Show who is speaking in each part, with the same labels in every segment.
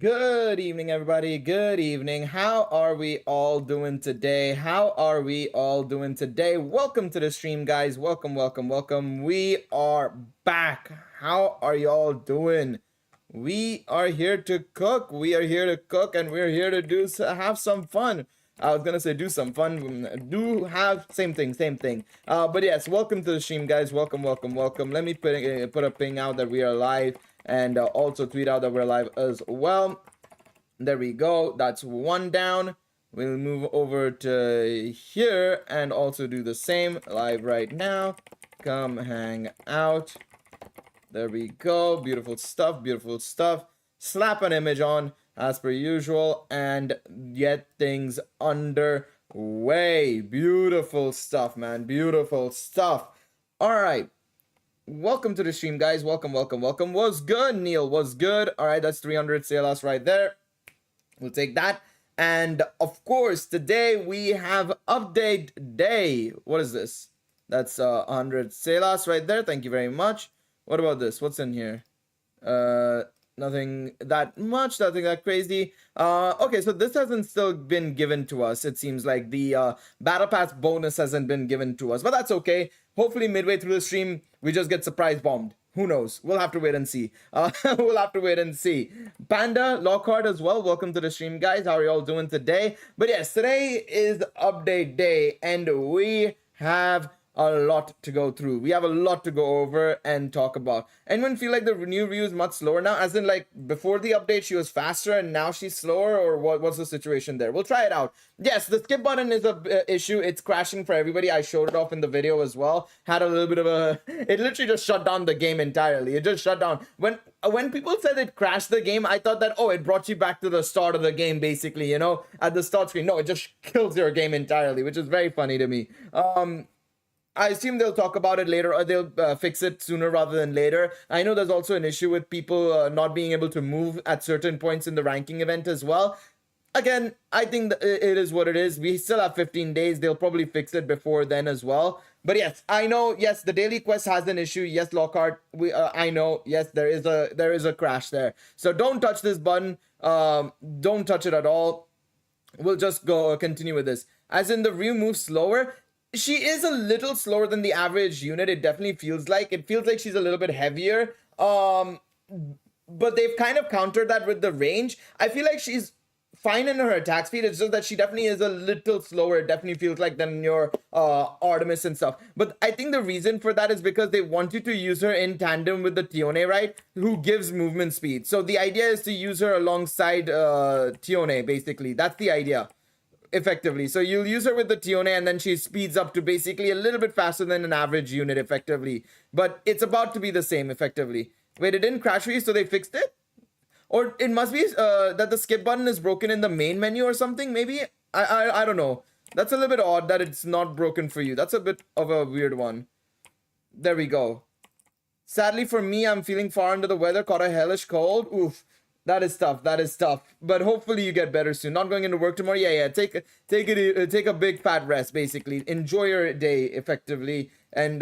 Speaker 1: Good evening, everybody. Good evening. How are we all doing today? Welcome to the stream, guys. Welcome. We are back. How are y'all doing? We are here to cook. And we're here to have some fun. I was gonna say do some fun. Do have same thing. But yes, welcome to the stream, guys. Welcome. Let me put a ping out that we are live. And also tweet out that we're live as well. There we go. That's one down. We'll move over to here and also do the same live right now. Come hang out. There we go. Beautiful stuff. Slap an image on as per usual and get things underway. Beautiful stuff, man. Beautiful stuff. All right. Welcome to the stream, guys. Welcome. What's good, Neil? What's good? All right, that's 300 Salas right there. We'll take that. And of course, today we have update day. What is this? That's 100 Salas right there. Thank you very much. What about this? What's in here? Nothing that much, nothing that crazy. Okay, so this hasn't still been given to us. It seems like the battle pass bonus hasn't been given to us, but that's okay. Hopefully midway through the stream we just get surprise bombed. Who knows? We'll have to wait and see. Panda, Lockhart as well. Welcome to the stream, guys. How are you all doing today? But yes, today is update day and we have a lot to go through. We have a lot to go over and talk about. Anyone feel like the new Ryu is much slower now? As in, like, before the update she was faster and now she's slower, or what's the situation there? We'll try it out. Yes, the skip button is a issue. It's crashing for everybody. I showed it off in the video as well. Had a little bit of a... It literally just shut down the game entirely. It just shut down. When people said it crashed the game, I thought that, oh, it brought you back to the start of the game, basically, you know, at the start screen. No, it just kills your game entirely, which is very funny to me. I assume they'll talk about it later, or they'll fix it sooner rather than later. I know there's also an issue with people not being able to move at certain points in the ranking event as well. Again, I think it is what it is. We still have 15 days. They'll probably fix it before then as well. But yes, I know, yes, the daily quest has an issue. Yes, Lockhart, I know, yes, there is a crash there. So don't touch this button. Don't touch it at all. We'll just continue with this. As in, the Ryu moves slower. She is a little slower than the average unit. It definitely feels like. It feels like she's a little bit heavier. But they've kind of countered that with the range. I feel like she's fine in her attack speed. It's just that she definitely is a little slower. It definitely feels like than your Artemis and stuff. But I think the reason for that is because they want you to use her in tandem with the Tione, right? Who gives movement speed. So the idea is to use her alongside Tione, basically. That's the idea. Effectively. So you'll use her with the Tione and then she speeds up to basically a little bit faster than an average unit effectively. But it's about to be the same effectively. Wait, it didn't crash for you, so they fixed it? Or it must be that the skip button is broken in the main menu or something, maybe? I don't know. That's a little bit odd that it's not broken for you. That's a bit of a weird one. There we go. Sadly for me, I'm feeling far under the weather, caught a hellish cold. Oof. That is tough. But hopefully you get better soon. Not going into work tomorrow. Yeah. Take a big fat rest. Basically, enjoy your day effectively, and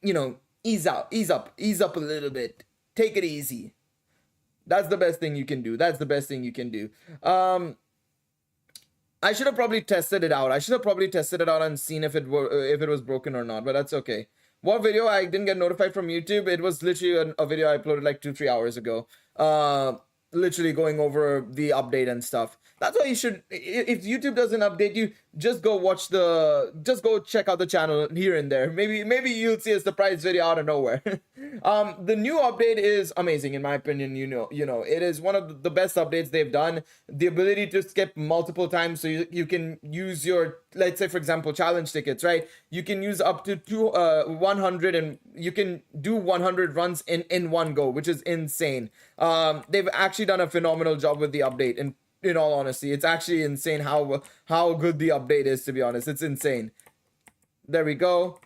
Speaker 1: you know, ease up a little bit. Take it easy. That's the best thing you can do. I should have probably tested it out. And seen if it was broken or not. But that's okay. What video? I didn't get notified from YouTube. It was literally a video I uploaded like 2-3 hours ago. Literally going over the update and stuff. That's why you should, if YouTube doesn't update you, just go check out the channel here and there. Maybe you'll see a surprise video out of nowhere. The new update is amazing in my opinion. You know, it is one of the best updates they've done. The ability to skip multiple times, so you can use your, let's say for example, challenge tickets, right? You can use up to 100 and you can do 100 runs in one go, which is insane. They've actually done a phenomenal job with the update, and in all honesty, it's actually insane how good the update is, to be honest. It's insane. There we go.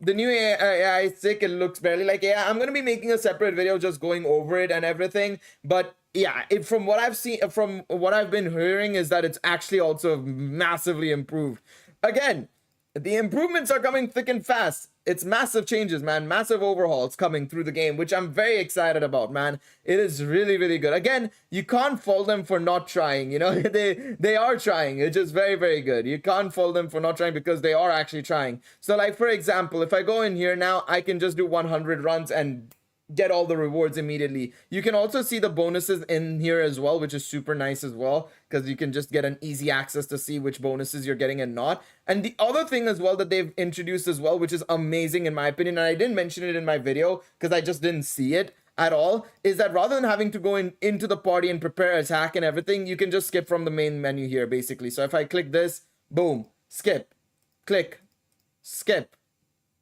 Speaker 1: The new AI is sick. It looks barely like AI. I'm going to be making a separate video just going over it and everything. But yeah, from what I've seen, from what I've been hearing, is that it's actually also massively improved. Again, The improvements are coming thick and fast. It's massive changes, man. Massive overhauls coming through the game, which I'm very excited about, man. It is really, really good. Again, you can't fault them for not trying, you know. They are trying. It's just very, very good. You can't fault them for not trying because they are actually trying. So like, for example, if I go in here now, I can just do 100 runs and get all the rewards immediately. You can also see the bonuses in here as well, which is super nice as well, because you can just get an easy access to see which bonuses you're getting and not. And the other thing as well that they've introduced as well, which is amazing in my opinion, and I didn't mention it in my video because I just didn't see it at all, is that rather than having to go into the party and prepare attack and everything, you can just skip from the main menu here basically. So if I click this, boom, skip, click, skip,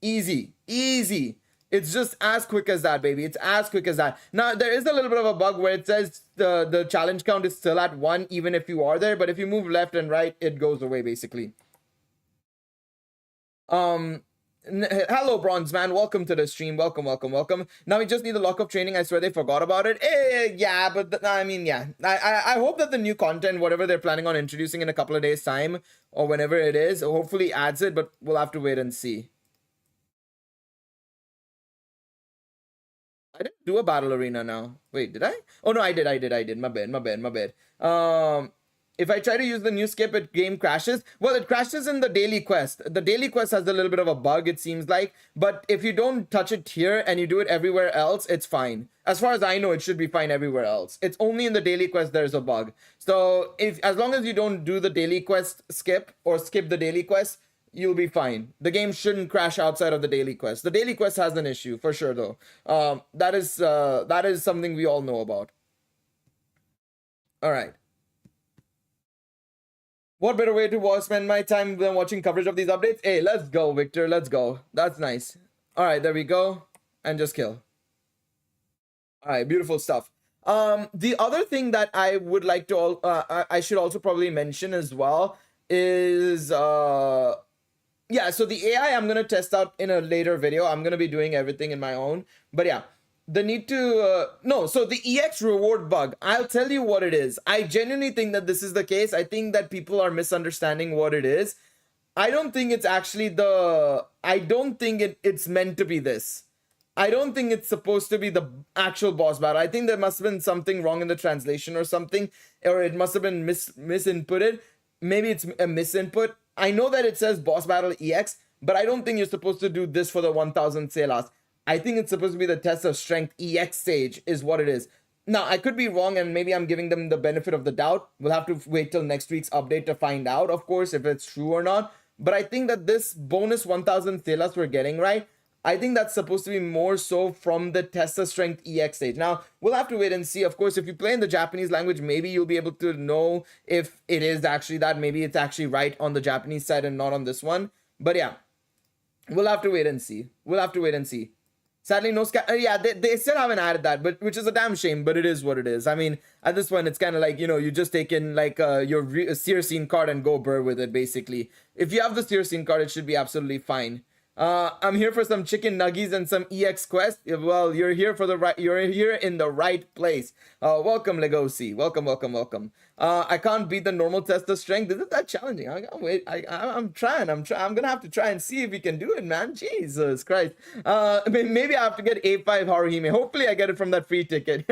Speaker 1: easy, easy. It's just as quick as that, baby. It's as quick as that. Now, there is a little bit of a bug where it says the challenge count is still at 1, even if you are there. But if you move left and right, it goes away, basically. Hello, Bronze Man. Welcome to the stream. Welcome, welcome, welcome. Now we just need the lockup training. I swear they forgot about it. Yeah, but I mean, yeah. I hope that the new content, whatever they're planning on introducing in a couple of days' time, or whenever it is, hopefully adds it. But we'll have to wait and see. I didn't do a battle arena now. Wait, did I? Oh no, I did. My bad. If I try to use the new skip, it game crashes. Well, it crashes in the daily quest. The daily quest has a little bit of a bug, it seems like. But if you don't touch it here and you do it everywhere else, it's fine. As far as I know, it should be fine everywhere else. It's only in the daily quest there's a bug. So as long as you don't do the daily quest skip or skip the daily quest, you'll be fine. The game shouldn't crash outside of the daily quest. The daily quest has an issue for sure, though. That is something we all know about. All right. What better way to spend my time than watching coverage of these updates? Hey, let's go, Victor. Let's go. That's nice. All right, there we go. And just kill. All right, beautiful stuff. The other thing that I would like to I should also probably mention as well is yeah, so the AI I'm going to test out in a later video. I'm going to be doing everything in my own. But yeah, the need to... no, so the EX reward bug, I'll tell you what it is. I genuinely think that this is the case. I think that people are misunderstanding what it is. I don't think it's actually the... I don't think it's meant to be this. I don't think it's supposed to be the actual boss battle. I think there must have been something wrong in the translation or something. Or it must have been misinputted. Maybe it's a misinput. I know that it says boss battle EX, but I don't think you're supposed to do this for the 1000 Selas. I think it's supposed to be the test of strength EX stage is what it is. Now, I could be wrong and maybe I'm giving them the benefit of the doubt. We'll have to wait till next week's update to find out, of course, if it's true or not. But I think that this bonus 1000 Selas we're getting, right? I think that's supposed to be more so from the test of strength EX stage. Now, we'll have to wait and see. Of course, if you play in the Japanese language, maybe you'll be able to know if it is actually that. Maybe it's actually right on the Japanese side and not on this one. But yeah, we'll have to wait and see. We'll have to wait and see. Sadly, no yeah, they still haven't added that, but which is a damn shame, but it is what it is. I mean, at this point, it's kind of like, you know, you just take in like your Seer Scene card and go burr with it, basically. If you have the Seer Scene card, it should be absolutely fine. I'm here for some chicken nuggies and some EX quest. Well, you're here for the right. You're here in the right place. Welcome, Legosi. Welcome, welcome, welcome. I can't beat the normal test of strength. Isn't that challenging? Wait. I'm trying. I'm gonna have to try and see if we can do it, man. Jesus Christ. Maybe I have to get A5 Haruhime. Hopefully, I get it from that free ticket.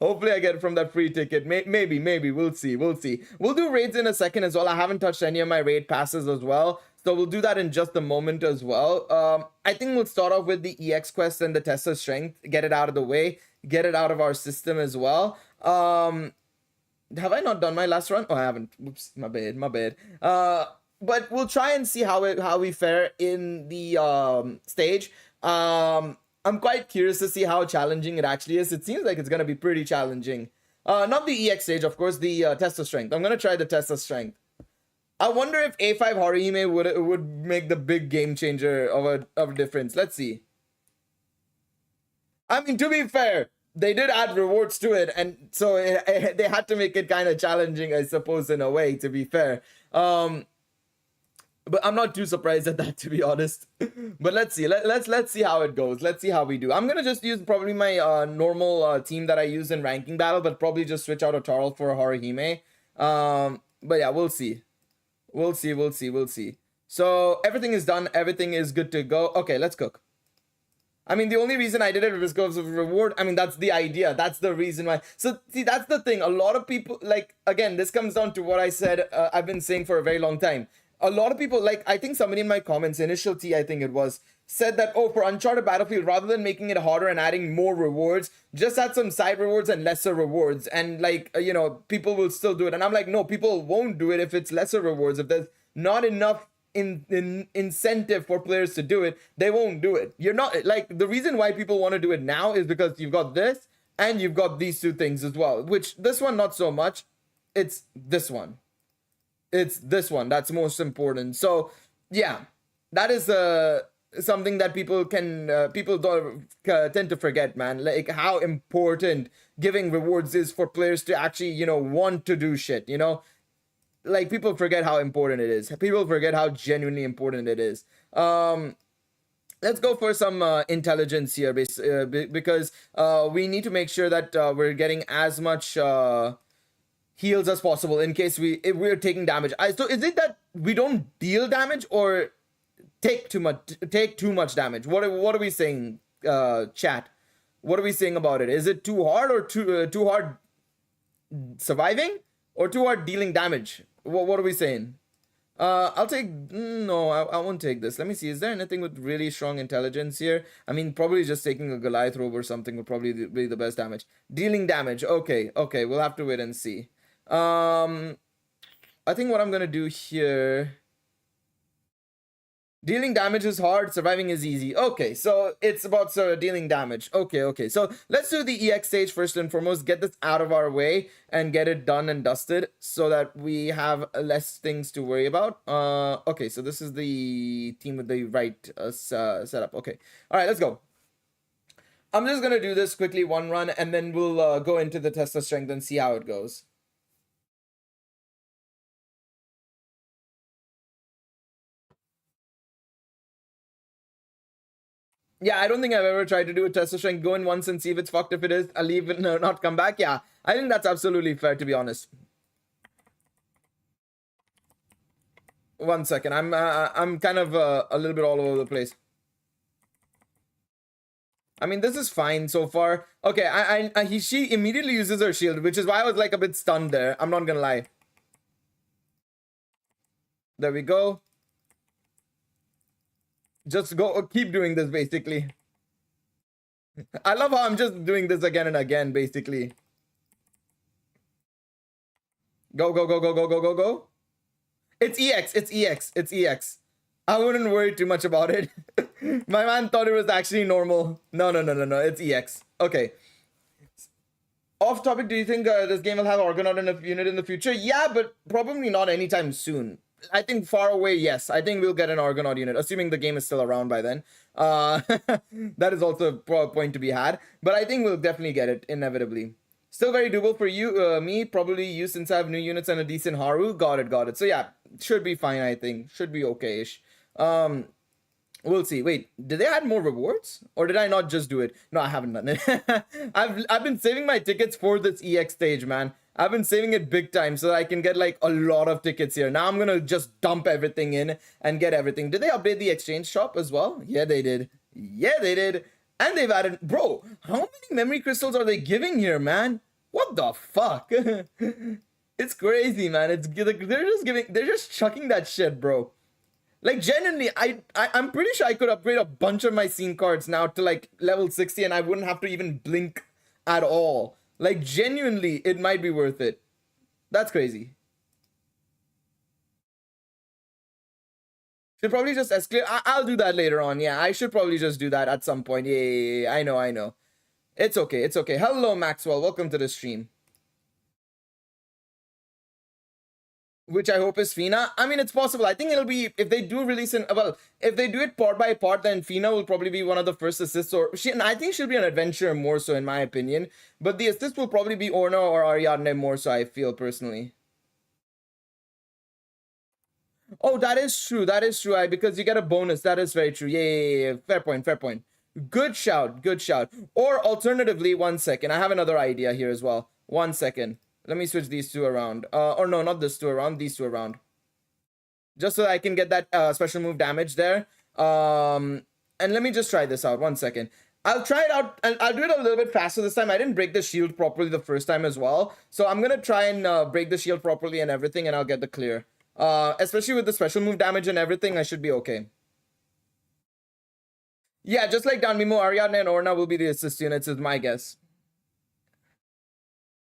Speaker 1: Hopefully, I get it from that free ticket. Maybe. We'll see. We'll see. We'll do raids in a second as well. I haven't touched any of my raid passes as well. So we'll do that in just a moment as well. I think we'll start off with the EX quest and the test of strength. Get it out of the way. Get it out of our system as well. Have I not done my last run? Oh, I haven't. Oops, my bad. But we'll try and see how we fare in the stage. I'm quite curious to see how challenging it actually is. It seems like it's going to be pretty challenging. Not the EX stage, of course, the test of strength. I'm going to try the test of strength. I wonder if A5 Haruhime would make the big game changer of a difference. Let's see. I mean, to be fair, they did add rewards to it, and so they had to make it kind of challenging, I suppose, in a way, to be fair. But I'm not too surprised at that, to be honest. But let's see. Let's see how it goes. Let's see how we do. I'm gonna just use probably my normal team that I use in ranking battle, but probably just switch out Otarl for Haruhime. But yeah, we'll see. We'll see. So everything is done. Everything is good to go. Okay, let's cook. I mean, the only reason I did it was because of reward. I mean, that's the idea. That's the reason why. So, see, that's the thing. A lot of people, like, again, this comes down to what I said, I've been saying for a very long time. A lot of people, like, I think somebody in my comments, Initial T, I think it was, said that, oh, for Uncharted Battlefield, rather than making it harder and adding more rewards, just add some side rewards and lesser rewards. And, like, you know, people will still do it. And I'm like, no, people won't do it if it's lesser rewards. If there's not enough incentive for players to do it, they won't do it. You're not, like, the reason why people want to do it now is because you've got this and you've got these two things as well, which this one not so much. It's this one. It's this one that's most important. So yeah, that is something that people don't tend to forget, man. Like how important giving rewards is for players to actually, you know, want to do shit, you know. Like, people forget how important it is. People forget how genuinely important it is. Let's go for some intelligence here, because we need to make sure that we're getting as much heals as possible in case if we're taking damage. So is it that we don't deal damage or take too much damage? What are we saying, chat? What are we saying about it? Is it too hard or too hard surviving or too hard dealing damage? What are we saying? I'll take... No, I won't take this. Let me see. Is there anything with really strong intelligence here? I mean, probably just taking a Goliath robe or something would probably be the best damage. Dealing damage. Okay. We'll have to wait and see. I think what I'm going to do here... Dealing damage is hard, surviving is easy. Okay, so it's about dealing damage. Okay. So let's do the EX stage first and foremost. Get this out of our way and get it done and dusted so that we have less things to worry about. Okay, so this is the team with the right setup. Okay, all right, let's go. I'm just going to do this quickly, one run, and then we'll go into the test of strength and see how it goes. Yeah, I don't think I've ever tried to do a test of strength. Go in once and see if it's fucked. If it is, I'll leave it and not come back. Yeah, I think that's absolutely fair, to be honest. 1 second. I'm kind of a little bit all over the place. I mean, this is fine so far. Okay, she immediately uses her shield, which is why I was like a bit stunned there. I'm not gonna lie. There we go. Just go, keep doing this, basically. I love how I'm just doing this again and again, basically. Go. It's EX. I wouldn't worry too much about it. My man thought it was actually normal. No. It's EX. Okay. Off topic, do you think this game will have Argonaut in a unit in the future? Yeah, but probably not anytime soon. I think far away, yes. I think we'll get an Argonaut unit, assuming the game is still around by then. That is also a point to be had. But I think we'll definitely get it, inevitably. Still very doable for you, me, probably you, since I have new units and a decent Haru. Got it. So yeah, should be fine, I think. Should be okay-ish. We'll see. Wait, did they add more rewards? Or did I not just do it? No, I haven't done it. I've been saving my tickets for this EX stage, man. I've been saving it big time so that I can get like a lot of tickets here. Now I'm gonna just dump everything in and get everything. Did they update the exchange shop as well? Yeah, they did. And they've added... Bro, how many memory crystals are they giving here, man? What the fuck? It's crazy, man. They're just chucking that shit, bro. Like, genuinely, I'm pretty sure I could upgrade a bunch of my scene cards now to like level 60 and I wouldn't have to even blink at all. Like, genuinely, it might be worth it. That's crazy. Should probably just escalate. I'll do that later on. Yeah, I should probably just do that at some point. Yeah. I know. It's okay. Hello, Maxwell. Welcome to the stream. Which I hope is Fina. I mean, it's possible. I think it'll be, if they do release if they do it part by part, then Fina will probably be one of the first assists, and I think she'll be an adventurer more so, in my opinion. But the assist will probably be Orna or Ariadne more so, I feel, personally. Oh, that is true. Because you get a bonus. That is very true. Yeah. Fair point. Good shout. Or alternatively, 1 second. I have another idea here as well. 1 second. Let me switch these two around. Or no, not this two around. These two around. just so I can get that special move damage there. And let me just try this out. 1 second. I'll try it out, and I'll do it a little bit faster this time. I didn't break the shield properly the first time as well, so I'm gonna try and break the shield properly and everything, and I'll get the clear. Especially with the special move damage and everything, I should be okay. Yeah, just like Danmimo, Ariadne, and Orna will be the assist units, is my guess.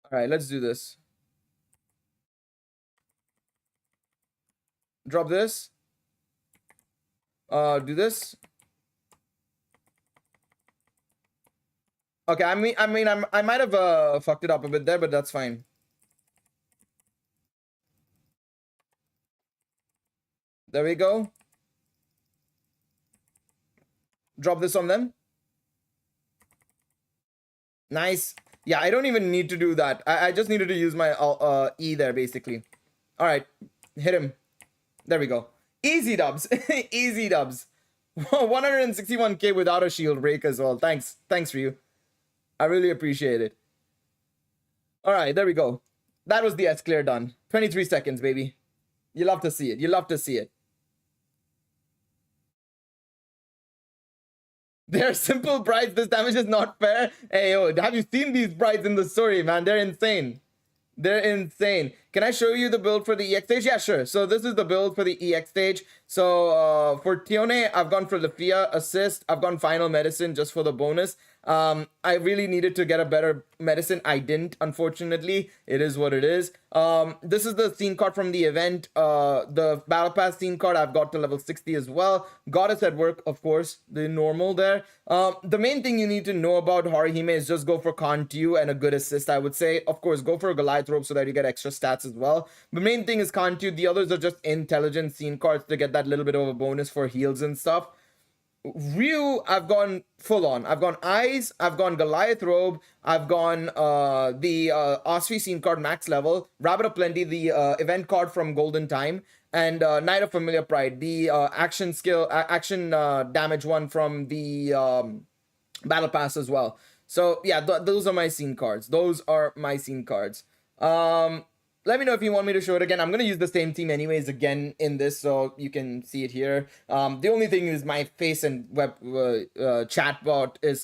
Speaker 1: Alright, let's do this. Drop this. Do this. Okay, I might have fucked it up a bit there, but that's fine. There we go. Drop this on them. Nice. Yeah, I don't even need to do that. I just needed to use my E there, basically. All right, hit him. There we go. Easy dubs. Easy dubs. 161k without a shield break as well. Thanks for you. I really appreciate it. All right, there we go. That was the S-clear done. 23 seconds, baby. You love to see it. You love to see it. They're simple brides. This damage is not fair. Hey, yo, have you seen these brides in the story, man? They're insane. They're insane. Can I show you the build for the EX stage? Yeah, sure. So this is the build for the EX stage. So for Tione, I've gone for Lafia assist. I've gone final medicine just for the bonus. I really needed to get a better medicine. I didn't, unfortunately. It is what it is. This is the scene card from the event. The battle pass scene card I've got to level 60 as well. Goddess at work, of course, the normal there. The main thing you need to know about Haruhime is just go for Kantu and a good assist, I would say. Of course, go for a Goliath rope so that you get extra stats as well. The main thing is Kantu. The others are just intelligent scene cards to get that little bit of a bonus for heals and stuff. Ryu, I've gone full on. I've gone Eyes, I've gone Goliath Robe, I've gone the Osvi scene card max level, Rabbit of Plenty, the event card from Golden Time, and Knight of Familiar Pride, the action damage one from the Battle Pass as well. So yeah, those are my scene cards. Those are my scene cards. Let me know if you want me to show it again. I'm going to use the same team anyways again in this, so you can see it here. The only thing is my face and web chatbot is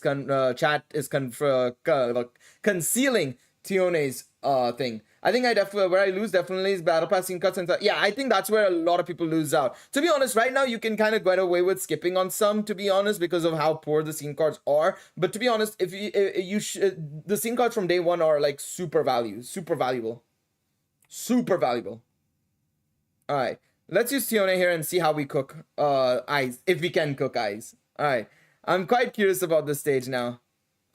Speaker 1: concealing Tione's thing. I think where I lose definitely is battle passing cuts and stuff. Yeah, I think that's where a lot of people lose out. To be honest, right now you can kind of get away with skipping on some, to be honest, because of how poor the scene cards are. But to be honest, if the scene cards from day one are like super valuable. Super valuable. All right, let's use Tione here and see how we cook Eyes, if we can cook Eyes. All right, I'm quite curious about this stage now.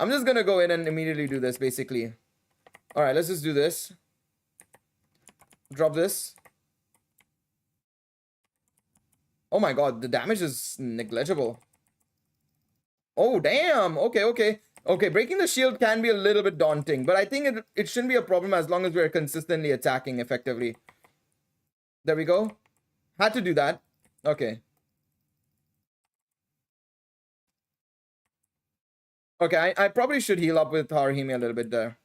Speaker 1: I'm just gonna go in and immediately do this, basically. All right, let's just do this. Drop this. Oh my god, the damage is negligible. Oh damn. Okay, breaking the shield can be a little bit daunting, but I think it shouldn't be a problem as long as we're consistently attacking effectively. There we go. Had to do that. Okay. Okay, I probably should heal up with Haruhime a little bit there.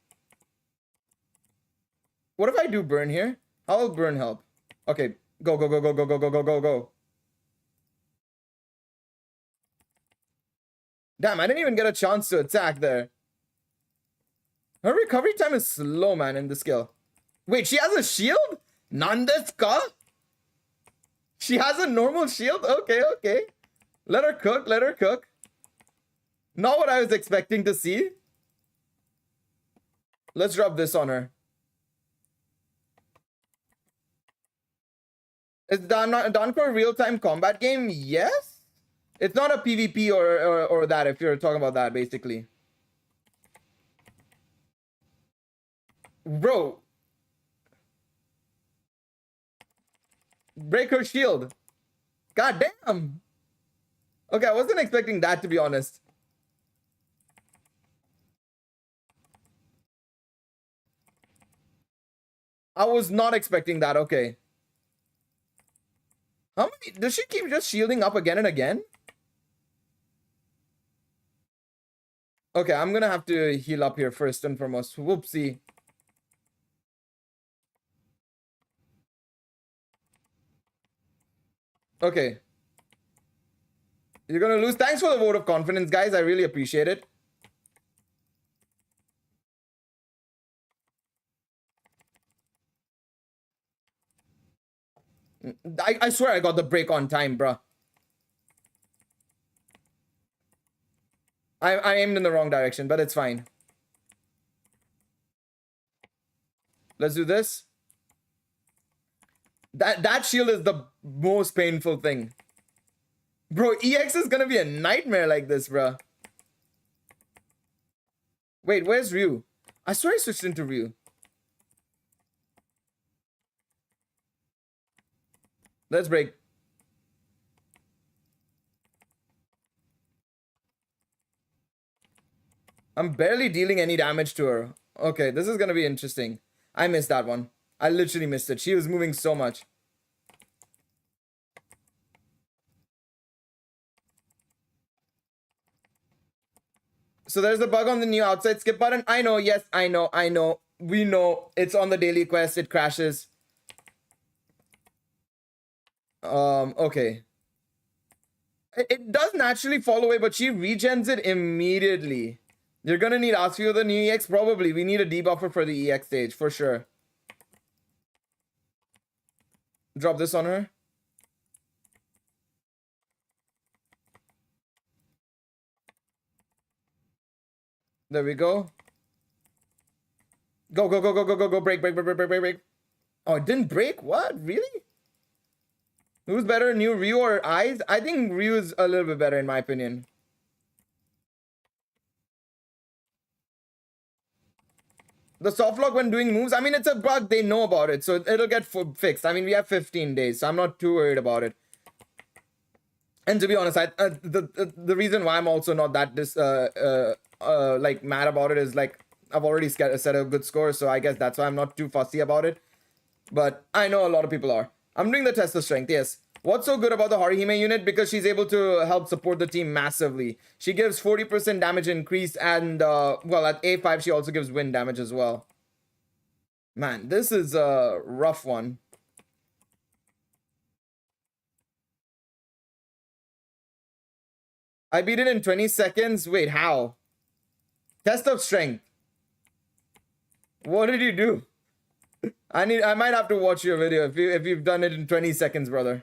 Speaker 1: What if I do burn here? How will burn help? Okay, go. Damn, I didn't even get a chance to attack there. Her recovery time is slow, man, in the skill. Wait, she has a shield? Nandesuka? She has a normal shield? Okay. Let her cook. Not what I was expecting to see. Let's drop this on her. Is Danchro a real-time combat game? Yes. It's not a PvP or that, if you're talking about that, basically. Bro. Break her shield. God damn. Okay, I wasn't expecting that, to be honest. I was not expecting that, okay. How many? Does she keep just shielding up again and again? Okay, I'm gonna have to heal up here first and foremost. Whoopsie. Okay. You're gonna lose. Thanks for the vote of confidence, guys. I really appreciate it. I swear I got the break on time, bruh. I aimed in the wrong direction, but it's fine. Let's do this. That shield is the most painful thing. Bro, EX is gonna be a nightmare like this, bro. Wait, where's Ryu? I swear I switched into Ryu. Let's break. I'm barely dealing any damage to her. Okay, this is gonna be interesting. I missed that one. I literally missed it. She was moving so much. So there's a bug on the new outside skip button. I know, yes, I know. We know. It's on the daily quest. It crashes. Okay. It does naturally fall away, but she regens it immediately. You're gonna need ask you the new EX? Probably. We need a debuffer for the EX stage, for sure. Drop this on her. There we go. Go. Break. Oh, it didn't break? What? Really? Who's better, new Ryu or Eyes? I think Ryu's a little bit better in my opinion. The soft lock when doing moves, I mean, it's a bug. They know about it, so it'll get fixed. I mean, we have 15 days, so I'm not too worried about it. And to be honest, the reason why I'm also not that like mad about it is like I've already set a good score, so I guess that's why I'm not too fussy about it. But I know a lot of people are. I'm doing the test of strength, yes. What's so good about the Harihime unit? Because she's able to help support the team massively. She gives 40% damage increase and, well, at A5, she also gives wind damage as well. Man, this is a rough one. I beat it in 20 seconds. Wait, how? Test of strength. What did you do? I might have to watch your video if you've done it in 20 seconds, brother.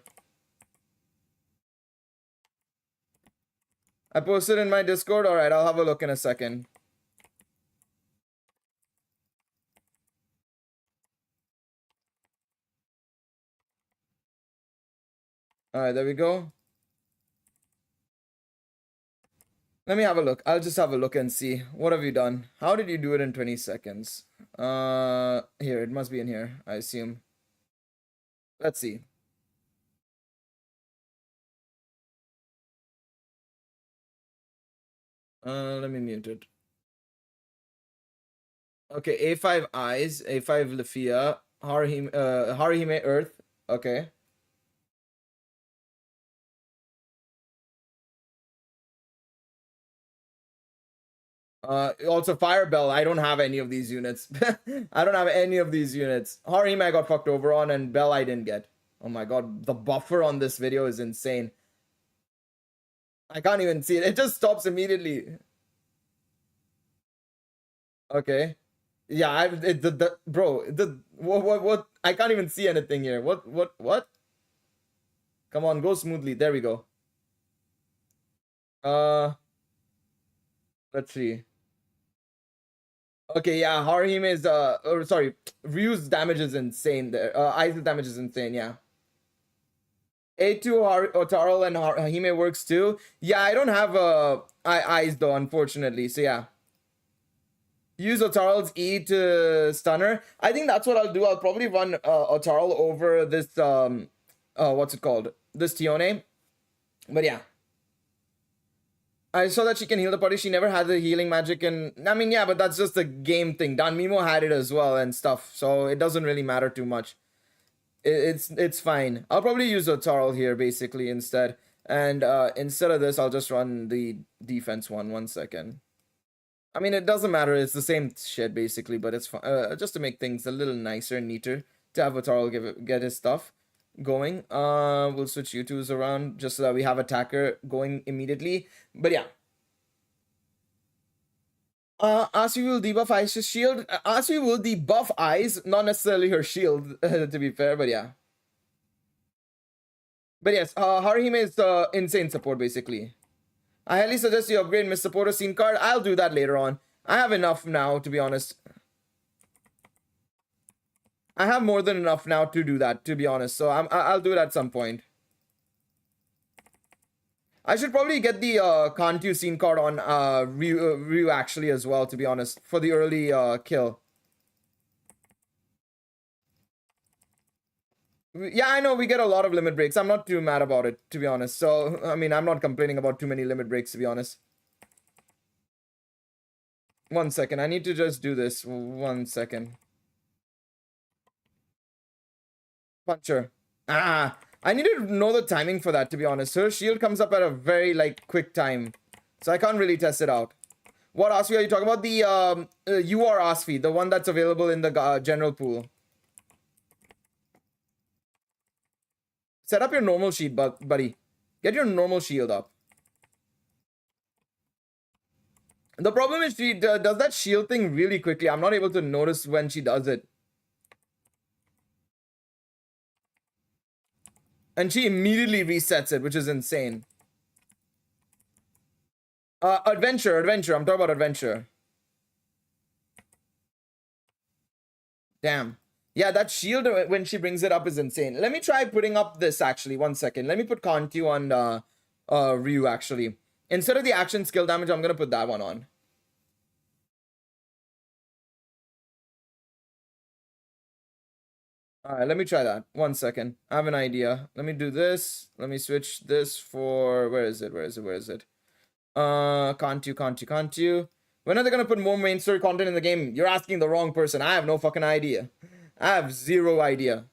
Speaker 1: I posted in my Discord. All right, I'll have a look in a second. All right, there we go. Let me have a look. I'll just have a look and see. What have you done? How did you do it in 20 seconds? Here, it must be in here, I assume. Let's see. Let me mute it. Okay, A5 Eyes, A5 Lafia, Harihime Earth. Okay. Also Fire Bell. I don't have any of these units. I don't have any of these units. Harihime I got fucked over on, and Bell I didn't get. Oh my god, the buffer on this video is insane. I can't even see it. It just stops immediately. Okay. Yeah, bro, what? I can't even see anything here. What? Come on, go smoothly. There we go. Let's see. Okay, yeah, Harihime is or sorry, Ryu's damage is insane there. Ai's damage is insane, yeah. A2 Otaral and Harihime works too. Yeah, I don't have Eyes though, unfortunately. So yeah. Use Otaral's E to stunner. I think that's what I'll do. I'll probably run Otaral over this what's it called? This Tione. But yeah. I saw that she can heal the party. She never had the healing magic, and I mean, yeah, but that's just a game thing. Danmimo had it as well and stuff, so it doesn't really matter too much. It's fine. I'll probably use Otaral here basically instead, and instead of this, I'll just run the defense one. 1 second. I mean, it doesn't matter. It's the same shit basically, but it's fine. Just to make things a little nicer and neater to have Otaral get his stuff. going. We'll switch you twos around just so that we have attacker going immediately. But yeah. Asui will debuff Aisha's shield. Asui will debuff Eyes, not necessarily her shield, to be fair, but yeah. But yes, Haruhime is insane support, basically. I highly suggest you upgrade Miss Supporter scene card. I'll do that later on. I have enough now, to be honest. I have more than enough now to do that, to be honest. So I'll do it at some point. I should probably get the Kantu scene card on Ryu actually as well, to be honest, for the early kill. Yeah, I know we get a lot of limit breaks. I'm not too mad about it, to be honest. So, I mean, I'm not complaining about too many limit breaks, to be honest. 1 second. I need to just do this. 1 second. Puncher. I need to know the timing for that, to be honest. Her shield comes up at a very, like, quick time. So I can't really test it out. What Asfi are you talking about? The UR Asfi, the one that's available in the general pool. Set up your normal shield, buddy. Get your normal shield up. The problem is she does that shield thing really quickly. I'm not able to notice when she does it. And she immediately resets it, which is insane. Adventure. I'm talking about adventure. Damn. Yeah, that shield when she brings it up is insane. Let me try putting up this actually. 1 second. Let me put Kantu on Ryu actually. Instead of the action skill damage, I'm gonna put that one on. Alright, let me try that. 1 second. I have an idea. Let me do this. Let me switch this for where is it? Kantu. When are they gonna put more main story content in the game? You're asking the wrong person. I have no fucking idea. I have zero idea.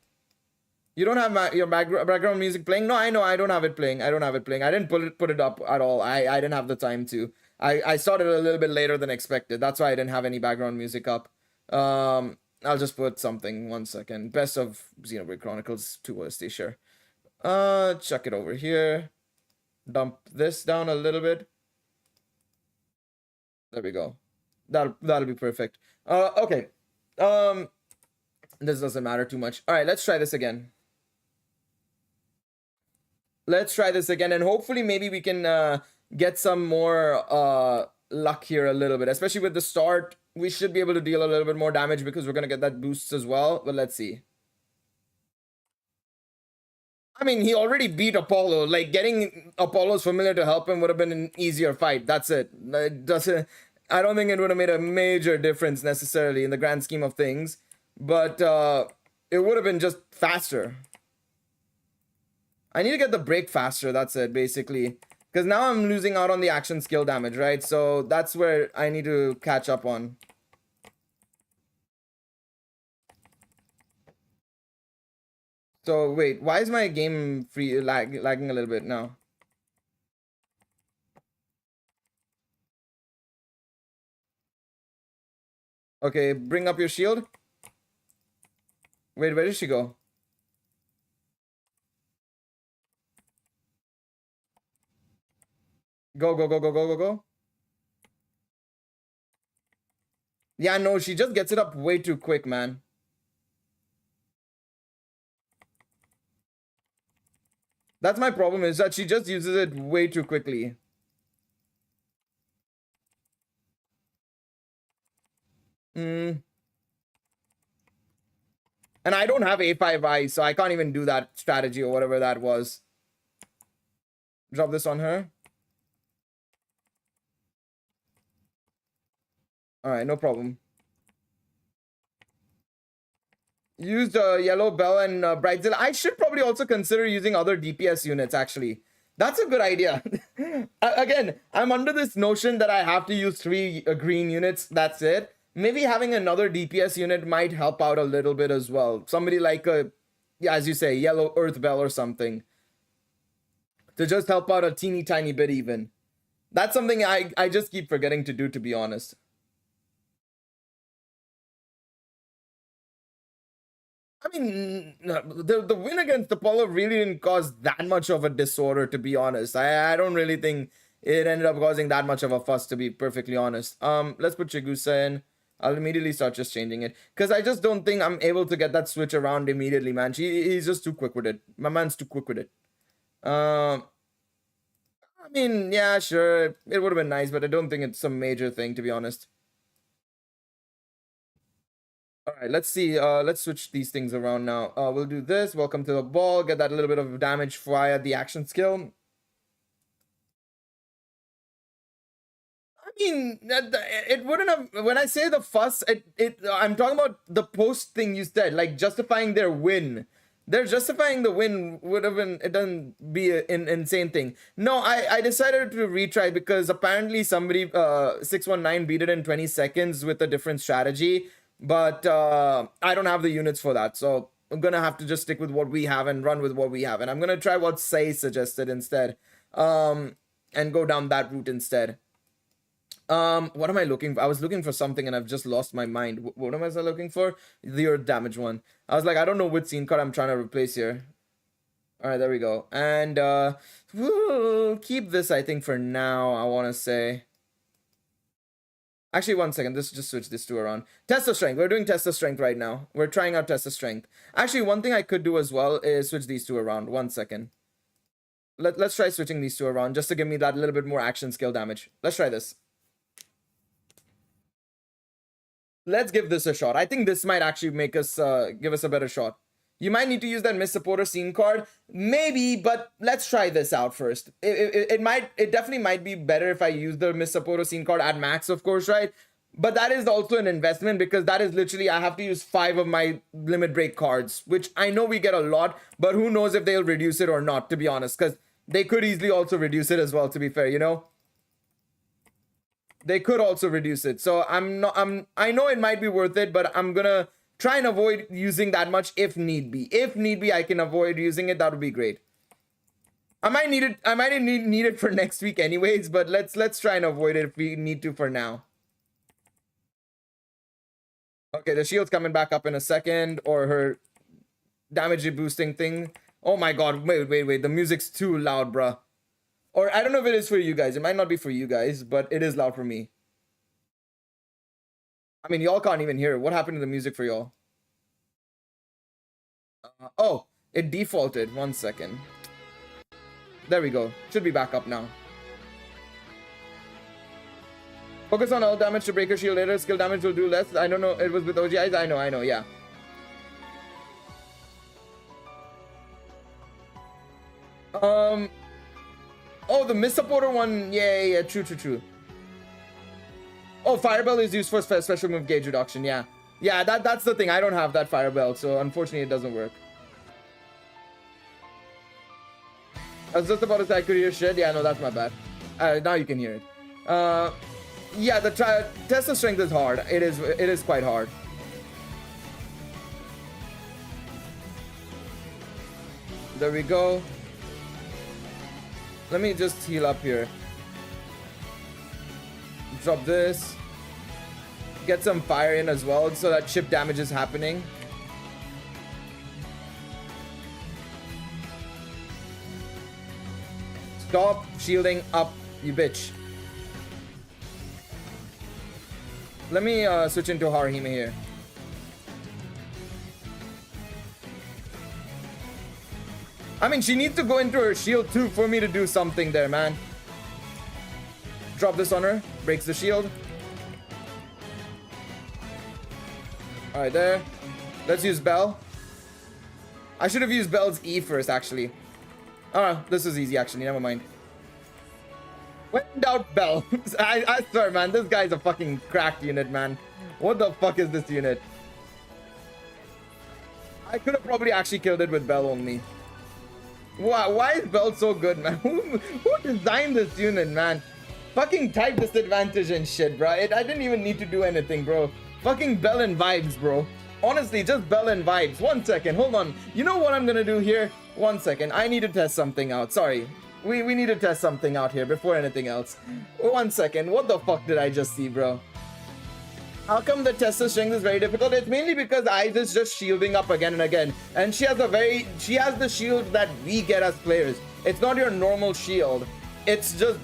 Speaker 1: You don't have your background music playing? No, I know. I don't have it playing. I didn't put it up at all. I didn't have the time to. I started a little bit later than expected. That's why I didn't have any background music up. I'll just put something. 1 second. Best of Xenoblade Chronicles 2 OST, sure. Chuck it over here. Dump this down a little bit. There we go. That'll be perfect. Okay. This doesn't matter too much. All right, let's try this again. And hopefully maybe we can get some more luck here a little bit, especially with the start. We should be able to deal a little bit more damage because we're gonna get that boost as well. But let's see. I mean, he already beat Apollo. Like, getting Apollo's familiar to help him would have been an easier fight. That's it. It doesn't. I don't think it would have made a major difference necessarily in the grand scheme of things. But it would have been just faster. I need to get the break faster. That's it, basically. Because now I'm losing out on the action skill damage, right? So that's where I need to catch up on. So wait, why is my game lagging a little bit now? Okay, bring up your shield. Wait, where did she go? Go. Yeah, no, she just gets it up way too quick, man. That's my problem, is that she just uses it way too quickly. And I don't have A5i, so I can't even do that strategy or whatever that was. Drop this on her. Alright, no problem. Used Yellow Bell and Bridezilla. I should probably also consider using other DPS units, actually. That's a good idea. Again, I'm under this notion that I have to use 3 green units. That's it. Maybe having another DPS unit might help out a little bit as well. Somebody like a, yeah, as you say, Yellow Earth Bell or something. To just help out a teeny tiny bit even. That's something I just keep forgetting to do, to be honest. I mean, the win against Apollo really didn't cause that much of a disorder, to be honest. I don't really think it ended up causing that much of a fuss, to be perfectly honest. Let's put Chigusa in. I'll immediately start just changing it, because I just don't think I'm able to get that switch around immediately, man. He's just too quick with it. My man's too quick with it. I mean, yeah, sure, it would have been nice, but I don't think it's some major thing, to be honest. All right, let's see. Let's switch these things around now. We'll do this. Welcome to the ball. Get that little bit of damage via the action skill. I mean, it wouldn't have. When I say the fuss, I'm talking about the post thing you said, like justifying their win. They're justifying the win would have been. It doesn't be an insane thing. No, I decided to retry because apparently somebody 619 beat it in 20 seconds with a different strategy. But I don't have the units for that, so I'm gonna have to just stick with what we have and run with what we have. And I'm gonna try what Say suggested instead, and go down that route instead. What am I looking for? I was looking for something and I've just lost my mind. What am I looking for? The earth damage one. I was like, I don't know which scene card I'm trying to replace here. All right, there we go. And we'll keep this, I think, for now. I want to say. Actually, one second. Let's just switch this two around. Test of strength. We're doing test of strength right now. We're trying out test of strength. Actually, one thing I could do as well is switch these two around. One second. Let's try switching these two around just to give me that little bit more action skill damage. Let's try this. Let's give this a shot. I think this might actually make us give us a better shot. You might need to use that Miss Supporter scene card. Maybe, but let's try this out first. It definitely might be better if I use the Miss Supporter scene card at max, of course, right? But that is also an investment because that is literally, I have to use 5 of my limit break cards, which I know we get a lot, but who knows if they'll reduce it or not, to be honest, because they could easily also reduce it as well, to be fair, you know? They could also reduce it. So I know it might be worth it, but I'm gonna try and avoid using that much if need be. If need be, I can avoid using it. That would be great. I might need it for next week anyways, but let's try and avoid it if we need to for now. Okay, the shield's coming back up in a second, or her damage boosting thing. Oh my god, wait. The music's too loud, bruh. Or I don't know if it is for you guys. It might not be for you guys, but it is loud for me. I mean, y'all can't even hear it. What happened to the music for y'all? Oh, it defaulted. 1 second. There we go. Should be back up now. Focus on all damage to break her shield later. Skill damage will do less. I don't know. It was with OGIs. I know. Yeah. Oh, the Miss Supporter one. Yeah. True. Oh, Firebell is used for special move gauge reduction. Yeah, that's the thing. I don't have that Firebell, so unfortunately it doesn't work. I was just about to say I could hear shit. Yeah, no, that's my bad. Now you can hear it. Yeah, the test of strength is hard. It is quite hard. There we go. Let me just heal up here. Drop this. Get some fire in as well so that chip damage is happening. Stop shielding up, you bitch. Let me switch into Haruhime here. I mean, she needs to go into her shield too for me to do something there, man. Drop this on her. Breaks the shield. Alright, there. Let's use Bell. I should have used Bell's E first, actually. Oh, this is easy, actually. Never mind. When in doubt, Bell. I swear, man. This guy's a fucking cracked unit, man. What the fuck is this unit? I could have probably actually killed it with Bell only. Wow, why is Bell so good, man? Who designed this unit, man? Fucking type disadvantage and shit, bro. I didn't even need to do anything, bro. Fucking Bell and vibes, bro. Honestly, just Bell and vibes. 1 second, hold on. You know what I'm gonna do here? 1 second, I need to test something out. Sorry. We need to test something out here before anything else. 1 second, what the fuck did I just see, bro? How come the Tessa's strength is very difficult? It's mainly because Eyes is just shielding up again and again. And she has the shield that we get as players. It's not your normal shield. It's just,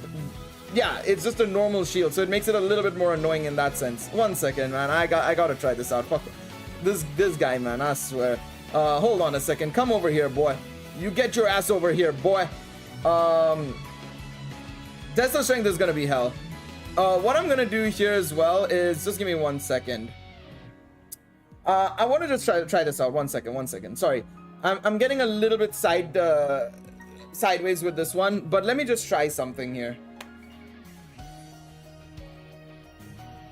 Speaker 1: yeah, it's just a normal shield. So it makes it a little bit more annoying in that sense. 1 second, man. I gotta try this out. Fuck this guy, man. I swear. Hold on a second. Come over here, boy. You get your ass over here, boy. Tessa's strength is gonna be hell. What I'm gonna do here as well is just give me 1 second. I want to just try this out. 1 second. Sorry, I'm getting a little bit sideways with this one, but let me just try something here.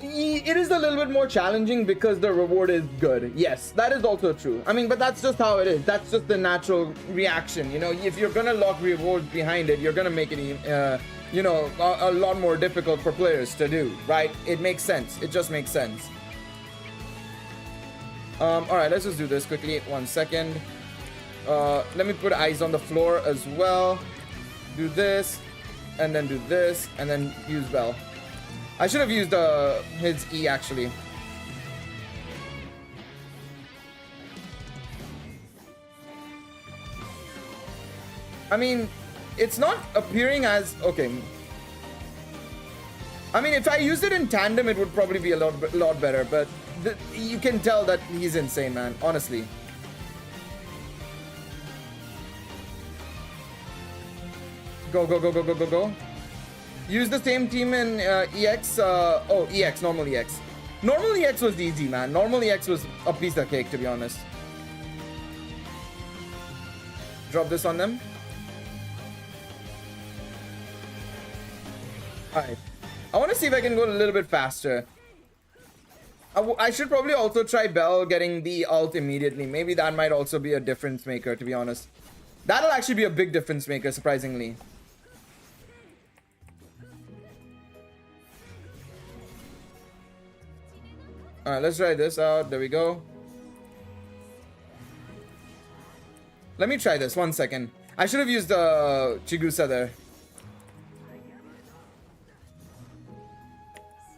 Speaker 1: It is a little bit more challenging because the reward is good. Yes, that is also true. I mean, but that's just how it is. That's just the natural reaction. You know, if you're gonna lock rewards behind it, you're gonna make it you know, a lot more difficult for players to do, right? It makes sense. It just makes sense. All right, let's just do this quickly. 1 second. Let me put Eyes on the floor as well. Do this, and then do this, and then use Bell. I should have used his E actually. I mean, it's not appearing as okay. I mean, if I used it in tandem, it would probably be a lot better. But you can tell that he's insane, man. Honestly. Go. Use the same team in EX. EX, normal EX. Normal EX was easy, man. Normal EX was a piece of cake, to be honest. Drop this on them. Alright. I want to see if I can go a little bit faster. I should probably also try Bell getting the ult immediately. Maybe that might also be a difference maker, to be honest. That'll actually be a big difference maker, surprisingly. Alright, let's try this out. There we go. Let me try this. 1 second. I should have used Chigusa there.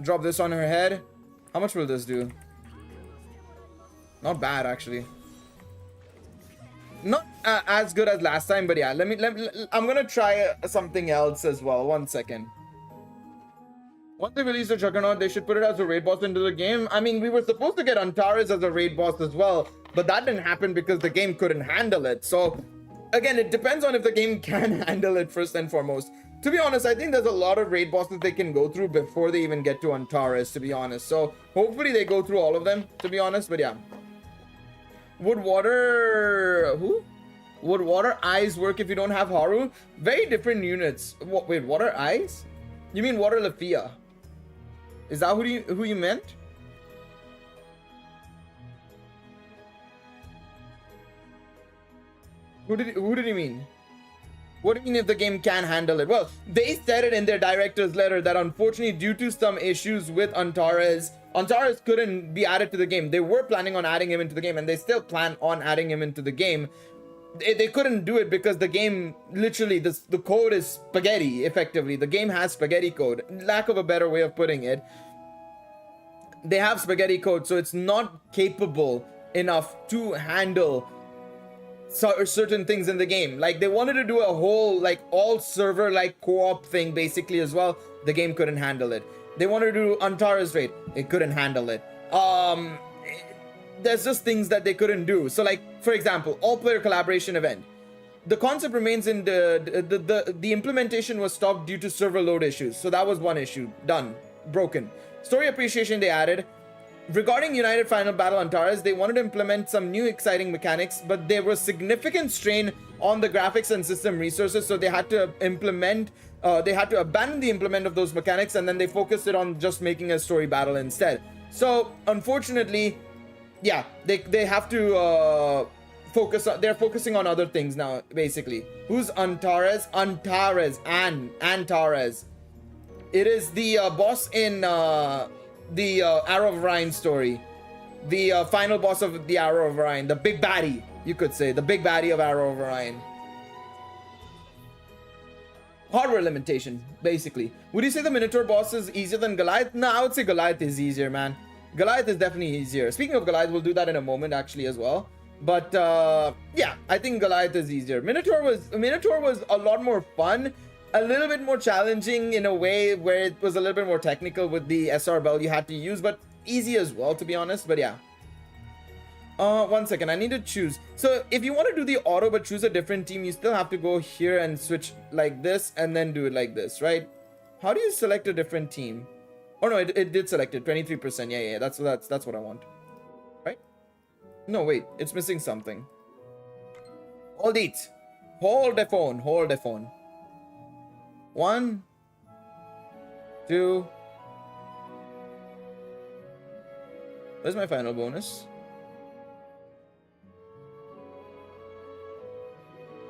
Speaker 1: Drop this on her head. How much will this do? Not bad, actually. Not as good as last time, but yeah. I'm gonna try something else as well. 1 second. Once they release the Juggernaut, they should put it as a raid boss into the game. I mean, we were supposed to get Antares as a raid boss as well, but that didn't happen because the game couldn't handle it. So, again, it depends on if the game can handle it first and foremost. To be honest, I think there's a lot of raid bosses they can go through before they even get to Antares, to be honest. So, hopefully they go through all of them, to be honest, but yeah. Would water... Who? Would water eyes work if you don't have Haru? Very different units. Wait, water eyes? You mean water Lafia? Is that who you meant? Who did he mean? What do you mean if the game can handle it? Well, they said it in their director's letter that unfortunately due to some issues with Antares couldn't be added to the game. They were planning on adding him into the game and they still plan on adding him into the game. They couldn't do it because the game, literally, the code is spaghetti, effectively. The game has spaghetti code. Lack of a better way of putting it. They have spaghetti code, so it's not capable enough to handle certain things in the game. Like, they wanted to do a whole, like, all server, like, co-op thing, basically, as well. The game couldn't handle it. They wanted to do Antares raid. It couldn't handle it. There's just things that they couldn't do. So, like, for example, all-player collaboration event. The concept remains in the implementation was stopped due to server load issues. So that was one issue. Done. Broken. Story appreciation they added. Regarding United Final Battle Antares, they wanted to implement some new exciting mechanics, but there was significant strain on the graphics and system resources, so they had to abandon the implement of those mechanics, and then they focused it on just making a story battle instead. So, unfortunately, yeah, they have to they're focusing on other things now, basically. Who's Antares? Antares. It is the boss in the Arrow of Orion story. The final boss of the Arrow of Orion. The big baddie, you could say. The big baddie of Arrow of Orion. Hardware limitation, basically. Would you say the Minotaur boss is easier than Goliath? No, I would say Goliath is easier, man. Goliath is definitely easier. Speaking of Goliath, we'll do that in a moment actually as well. But yeah, I think Goliath is easier. Minotaur was a lot more fun, a little bit more challenging in a way where it was a little bit more technical with the SR bell you had to use, but easy as well, to be honest. But yeah. 1 second, I need to choose. So if you want to do the auto but choose a different team, you still have to go here and switch like this and then do it like this, right? How do you select a different team? Oh no, it did select it. 23%. Yeah, that's what I want. Right? No, wait, it's missing something. Hold it. Hold the phone. Hold the phone. 1, 2. Where's my final bonus?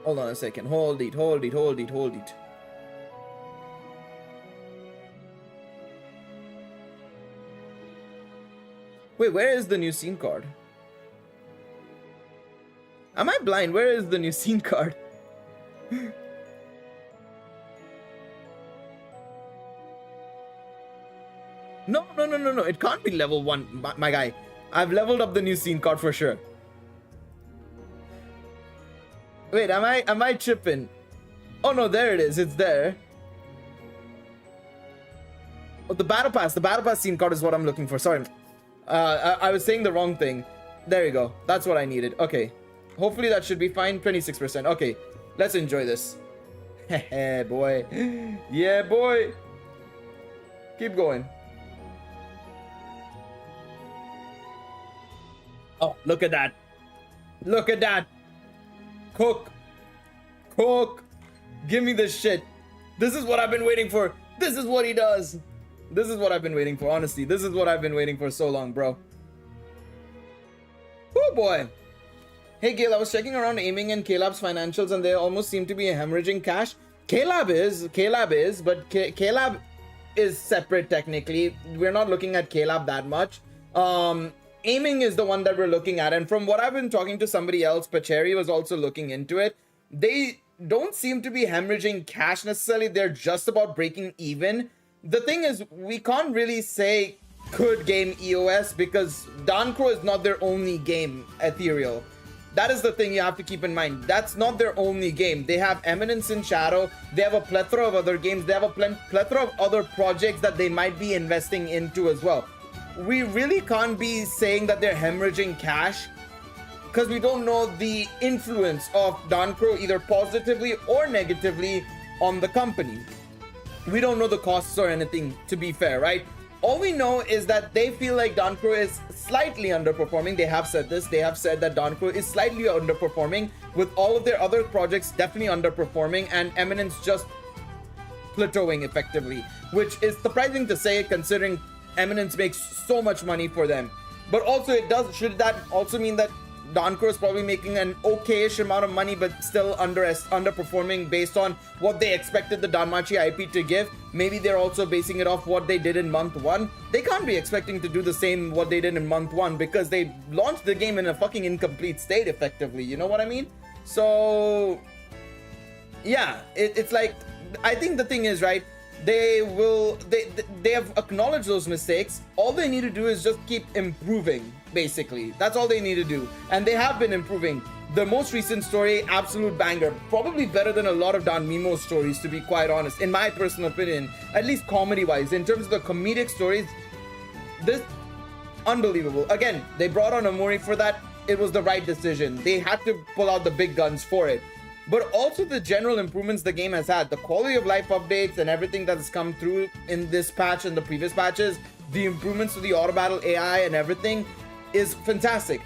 Speaker 1: Hold on a second. Hold it. Hold it. Hold it. Hold it. Wait, where is the new scene card? Am I blind? Where is the new scene card? No. It can't be level 1, my guy. I've leveled up the new scene card for sure. Wait, am I tripping? Oh no, there it is. It's there. Oh, the battle pass scene card is what I'm looking for. Sorry. I was saying the wrong thing. There you go. That's what I needed. Okay. Hopefully that should be fine. 26%. Okay. Let's enjoy this. Heh, boy. Yeah, boy. Keep going. Oh, look at that. Look at that. Cook. Give me this shit. This is what I've been waiting for. This is what he does. This is what I've been waiting for. Honestly, this is what I've been waiting for so long, bro. Oh boy. Hey Gail, I was checking around aiming and Caleb's financials and they almost seem to be hemorrhaging cash. Caleb is, but Caleb is separate technically. We're not looking at Caleb that much. Aiming is the one that we're looking at, and from what I've been talking to somebody else, Pacheri was also looking into it. They don't seem to be hemorrhaging cash necessarily. They're just about breaking even. The thing is, we can't really say good game EOS because Danchro is not their only game, Ethereal. That is the thing you have to keep in mind. That's not their only game. They have Eminence in Shadow. They have a plethora of other games. They have a plethora of other projects that they might be investing into as well. We really can't be saying that they're hemorrhaging cash because we don't know the influence of Danchro either positively or negatively on the company. We don't know the costs or anything, to be fair, right? All we know is that they feel like Danchro is slightly underperforming. They have said this. They have said that Danchro is slightly underperforming, with all of their other projects definitely underperforming and Eminence just plateauing effectively, which is surprising to say considering Eminence makes so much money for them. But also should that also mean that Danchro is probably making an okay-ish amount of money but still underperforming based on what they expected the Danmachi IP to give? Maybe they're also basing it off what they did in month 1. They can't be expecting to do the same what they did in month 1 because they launched the game in a fucking incomplete state effectively, you know what I mean? So yeah, it's like, I think the thing is, right, they have acknowledged those mistakes. All they need to do is just keep improving, basically. That's all they need to do, and they have been improving. The most recent story, absolute banger, probably better than a lot of Don Mimo's stories, to be quite honest, in my personal opinion, at least comedy wise. In terms of the comedic stories, this unbelievable. Again, they brought on Amori for that. It was the right decision. They had to pull out the big guns for it. But also the general improvements the game has had, the quality of life updates and everything that has come through in this patch and the previous patches, the improvements to the auto battle AI and everything is fantastic.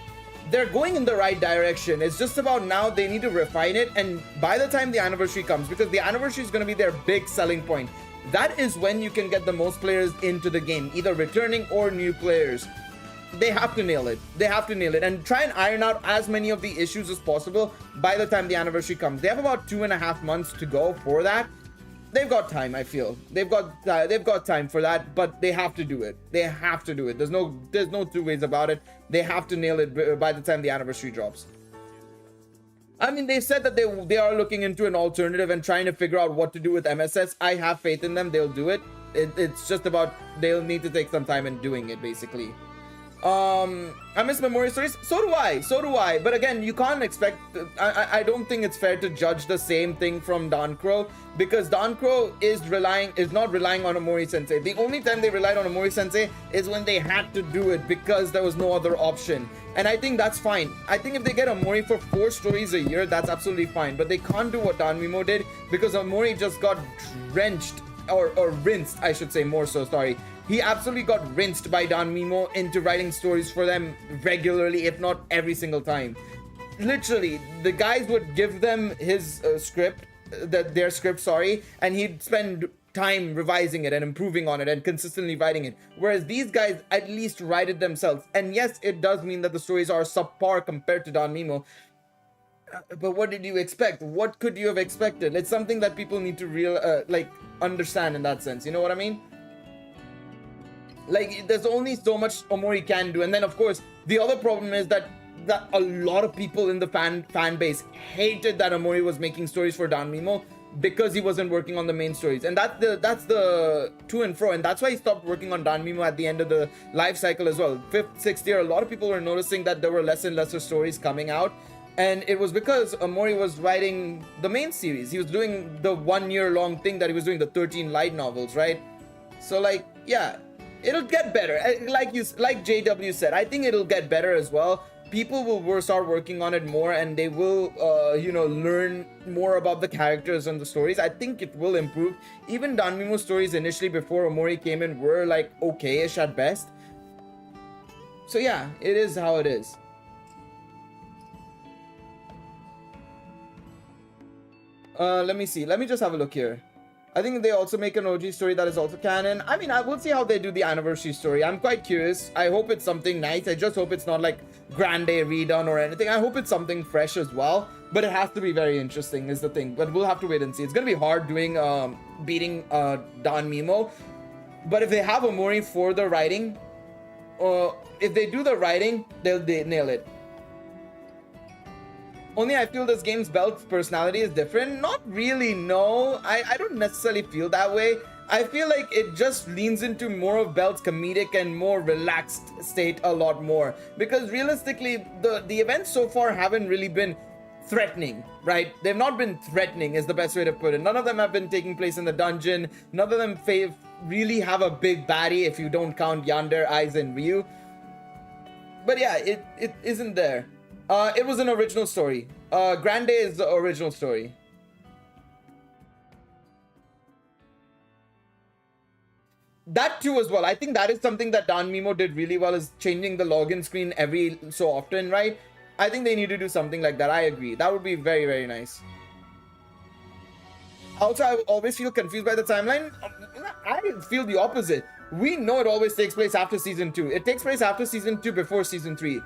Speaker 1: They're going in the right direction. It's just about now they need to refine it, and by the time the anniversary comes, because the anniversary is going to be their big selling point, that is when you can get the most players into the game, either returning or new players. They have to nail it. They have to nail it and try and iron out as many of the issues as possible by the time the anniversary comes. They have about 2.5 months to go for that. They've got time, I feel. They've got time for that, but they have to do it. They have to do it. There's no two ways about it. They have to nail it by the time the anniversary drops. I mean, they said that they are looking into an alternative and trying to figure out what to do with MSS. I have faith in them. They'll do it. It's just about they'll need to take some time in doing it, basically. I miss Memoria stories. So do I. But again, you can't expect. I don't think it's fair to judge the same thing from Danchro, because Danchro is not relying on Omori Sensei. The only time they relied on Omori Sensei is when they had to do it because there was no other option. And I think that's fine. I think if they get Omori for 4 stories a year, that's absolutely fine. But they can't do what Danmimo did, because Omori just got drenched or rinsed, I should say, more so. Sorry. He absolutely got rinsed by Danmimo into writing stories for them regularly, if not every single time. Literally, the guys would give them his script, their script, sorry, and he'd spend time revising it and improving on it and consistently writing it. Whereas these guys at least write it themselves. And yes, it does mean that the stories are subpar compared to Danmimo. But what did you expect? What could you have expected? It's something that people need to understand in that sense. You know what I mean? Like, there's only so much Omori can do. And then, of course, the other problem is that a lot of people in the fan base hated that Omori was making stories for Danmimo because he wasn't working on the main stories. And that's the to and fro. And that's why he stopped working on Danmimo at the end of the life cycle as well. 5th, 6th year, a lot of people were noticing that there were less and lesser stories coming out. And it was because Omori was writing the main series. He was doing the 1 year long thing that he was doing, the 13 light novels, right? So, like, yeah. It'll get better. Like JW said, I think it'll get better as well. People will start working on it more, and they will, learn more about the characters and the stories. I think it will improve. Even Danmimo's stories initially, before Omori came in, were like okay-ish at best. So yeah, it is how it is. Let me see. Let me just have a look here. I think they also make an OG story that is also canon. I mean, I will see how they do the anniversary story. I'm quite curious. I hope it's something nice. I just hope it's not like Grande redone or anything. I hope it's something fresh as well. But it has to be very interesting is the thing. But we'll have to wait and see. It's going to be hard doing beating Danmimo. But if they have Omori for the writing, if they do the writing, they'll nail it. Only I feel this game's Belt's personality is different. Not really, no. I don't necessarily feel that way. I feel like it just leans into more of Belt's comedic and more relaxed state a lot more. Because realistically, the events so far haven't really been threatening, right? They've not been threatening is the best way to put it. None of them have been taking place in the dungeon. None of them really have a big baddie if you don't count Yandere, Aiz, and Ryu. But yeah, it isn't there. It was an original story. Grande is the original story. That too as well. I think that is something that Danmimo did really well, is changing the login screen every so often, right? I think they need to do something like that. I agree. That would be very, very nice. Also, I always feel confused by the timeline. I feel the opposite. We know it always takes place after season 2. It takes place after season 2, before season 3.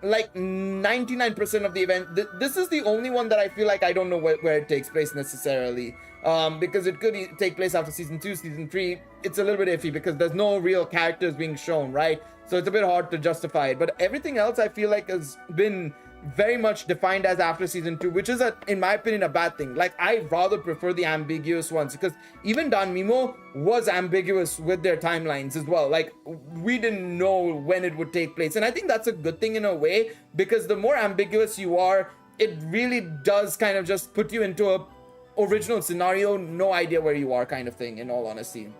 Speaker 1: Like 99% of the event. This is the only one that I feel like I don't know where it takes place necessarily. Because it could take place after season 2, season 3. It's a little bit iffy because there's no real characters being shown, right? So it's a bit hard to justify it. But everything else I feel like has been very much defined as after season 2, which is, in my opinion, a bad thing. Like, I rather prefer the ambiguous ones, because even Danmimo was ambiguous with their timelines as well. Like, we didn't know when it would take place, and I think that's a good thing in a way, because the more ambiguous you are, it really does kind of just put you into a original scenario, no idea where you are kind of thing, in all honesty.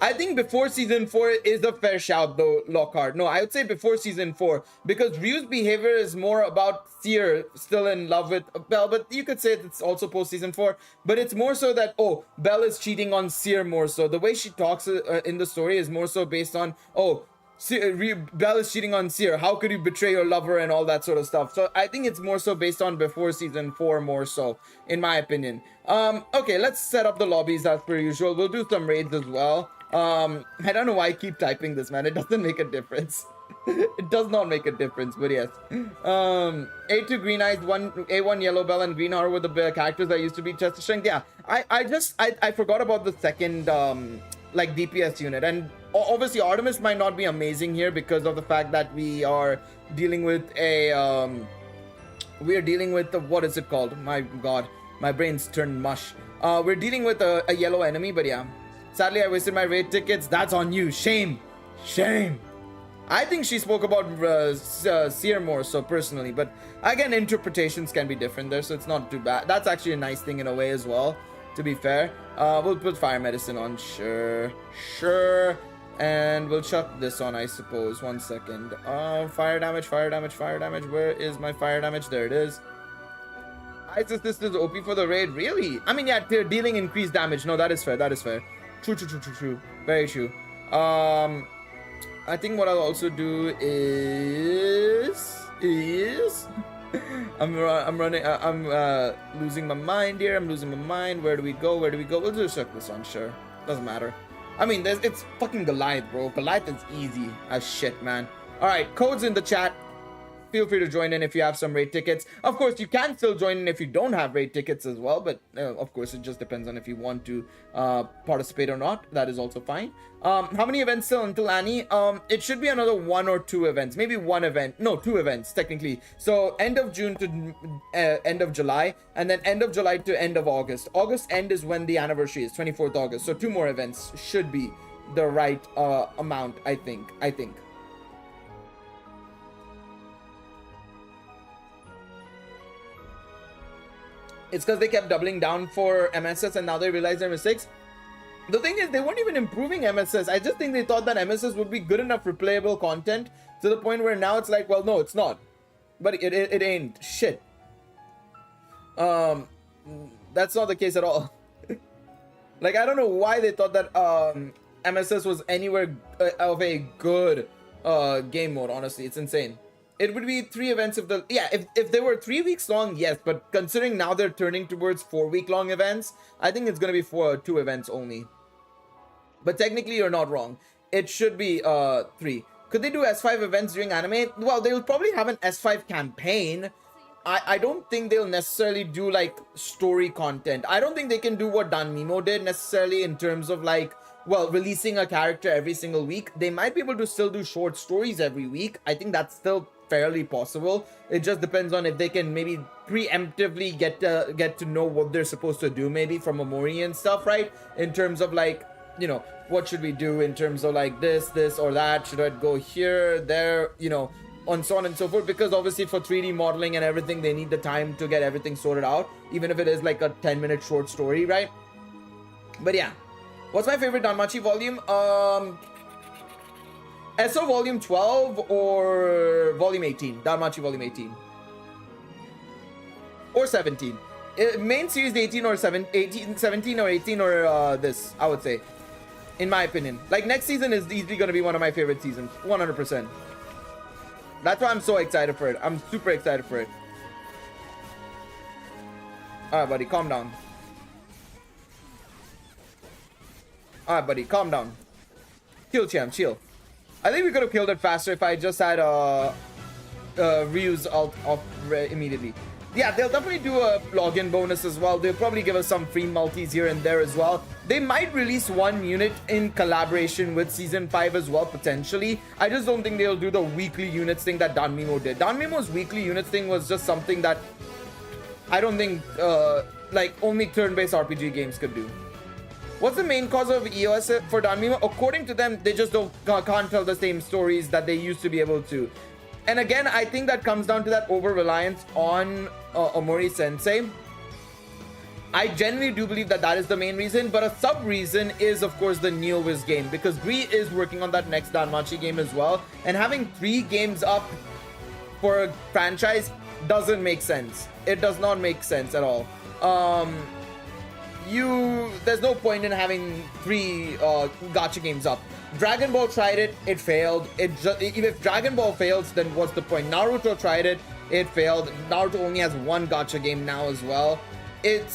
Speaker 1: I think before season 4 is a fair shout though, Lockhart. No, I would say before season 4, because Ryu's behavior is more about Seer still in love with Belle, but you could say it's also post season 4, but it's more so that, oh, Belle is cheating on Seer more so. The way she talks in the story is more so based on, oh, Belle is cheating on Seer. How could you betray your lover and all that sort of stuff? So I think it's more so based on before season 4 more so, in my opinion. Okay, let's set up the lobbies as per usual. We'll do some raids as well. I don't know why I keep typing this, man. It doesn't make a difference. It does not make a difference, but yes. A2 Green Eyes, A1 Yellow Bell, and Green Heart were the characters that used to be Chester Strength. Yeah, I forgot about the second like DPS unit, and obviously Artemis might not be amazing here because of the fact that we are dealing with a what is it called? My god, my brain's turned mush. We're dealing with a yellow enemy, but yeah. Sadly, I wasted my raid tickets. That's on you. Shame. Shame. I think she spoke about Seer more so personally, but again, interpretations can be different there, so it's not too bad. That's actually a nice thing in a way as well, to be fair. We'll put Fire Medicine on, sure. And we'll chuck this on, I suppose. 1 second. Fire damage. Where is my fire damage? There it is. Ice Assist is OP for the raid. Really? I mean, yeah, they're dealing increased damage. No, that is fair. True. Very true. I think what I'll also do is I'm losing my mind here. Where do we go? We'll just check this on, sure. Doesn't matter. I mean, it's fucking Goliath, bro. Goliath is easy as shit, man. All right, codes in the chat. Feel free to join in if you have some raid tickets. Of course, you can still join in if you don't have raid tickets as well. But of course, it just depends on if you want to participate or not. That is also fine. How many events still until Annie? It should be another 1 or 2 events. Maybe 1 event. No, 2 events, technically. So end of June to end of July. And then end of July to end of August. August end is when the anniversary is, 24th August. So 2 more events should be the right amount, I think. It's because they kept doubling down for MSS and now they realize their mistakes. The thing is, they weren't even improving MSS. I just think they thought that MSS would be good enough replayable content to the point where now it's like, well, no, it's not. But it ain't shit. That's not the case at all. Like, I don't know why they thought that MSS was anywhere of a good game mode, honestly. It's insane. It would be 3 events if they were 3 weeks long, yes, but considering now they're turning towards 4-week-long events, I think it's gonna be 2 events only. But technically, you're not wrong. It should be 3. Could they do S5 events during anime? Well, they'll probably have an S5 campaign. I don't think they'll necessarily do like story content. I don't think they can do what Danmimo did necessarily in terms of like, well, releasing a character every single week. They might be able to still do short stories every week. I think that's still fairly possible. It just depends on if they can maybe preemptively get to know what they're supposed to do, maybe from Memoria and stuff, right? In terms of like, you know, what should we do in terms of like this or that? Should I go here, there, you know, and so on and so forth? Because obviously for 3D modeling and everything, they need the time to get everything sorted out, even if it is like a 10-minute short story, right? But yeah, what's my favorite Danmachi volume? SO volume 12 or volume 18? Danmachi volume 18 or 17. Main series 18 or 17 or 18 or this, I would say, in my opinion. Like, next season is easily going to be one of my favorite seasons, 100%. That's why I'm so excited for it. I'm super excited for it. Alright, buddy, calm down. Alright, buddy, calm down. Chill, champ, chill. I think we could have killed it faster if I just had Ryu's ult off immediately. Yeah, they'll definitely do a login bonus as well. They'll probably give us some free multis here and there as well. They might release 1 unit in collaboration with Season 5 as well, potentially. I just don't think they'll do the weekly units thing that Danmimo did. Danmimo's weekly units thing was just something that I don't think like only turn-based RPG games could do. What's the main cause of EOS for Danmimo? According to them, they just can't tell the same stories that they used to be able to. And again, I think that comes down to that over-reliance on Omori Sensei. I genuinely do believe that is the main reason, but a sub-reason is, of course, the NeoWiz game, because Gree is working on that next Danmachi game as well, and having 3 games up for a franchise doesn't make sense. It does not make sense at all. There's no point in having 3 gacha games up. Dragon Ball tried it, it failed. If Dragon Ball fails, then what's the point? Naruto tried it, it failed. Naruto only has 1 gacha game now as well. It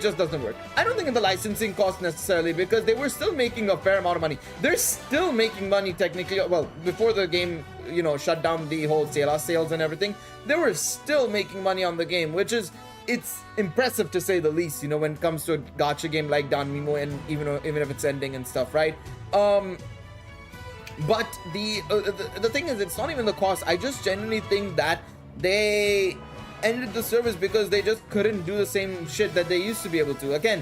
Speaker 1: just doesn't work. I don't think in the licensing cost necessarily, because they were still making a fair amount of money. They're still making money technically. Well, before the game, you know, shut down the whole sales and everything, they were still making money on the game, which is, it's impressive to say the least, you know, when it comes to a gacha game like Danmimo, and even if it's ending and stuff, right? But the thing is, it's not even the cost. I just genuinely think that they ended the service because they just couldn't do the same shit that they used to be able to. Again,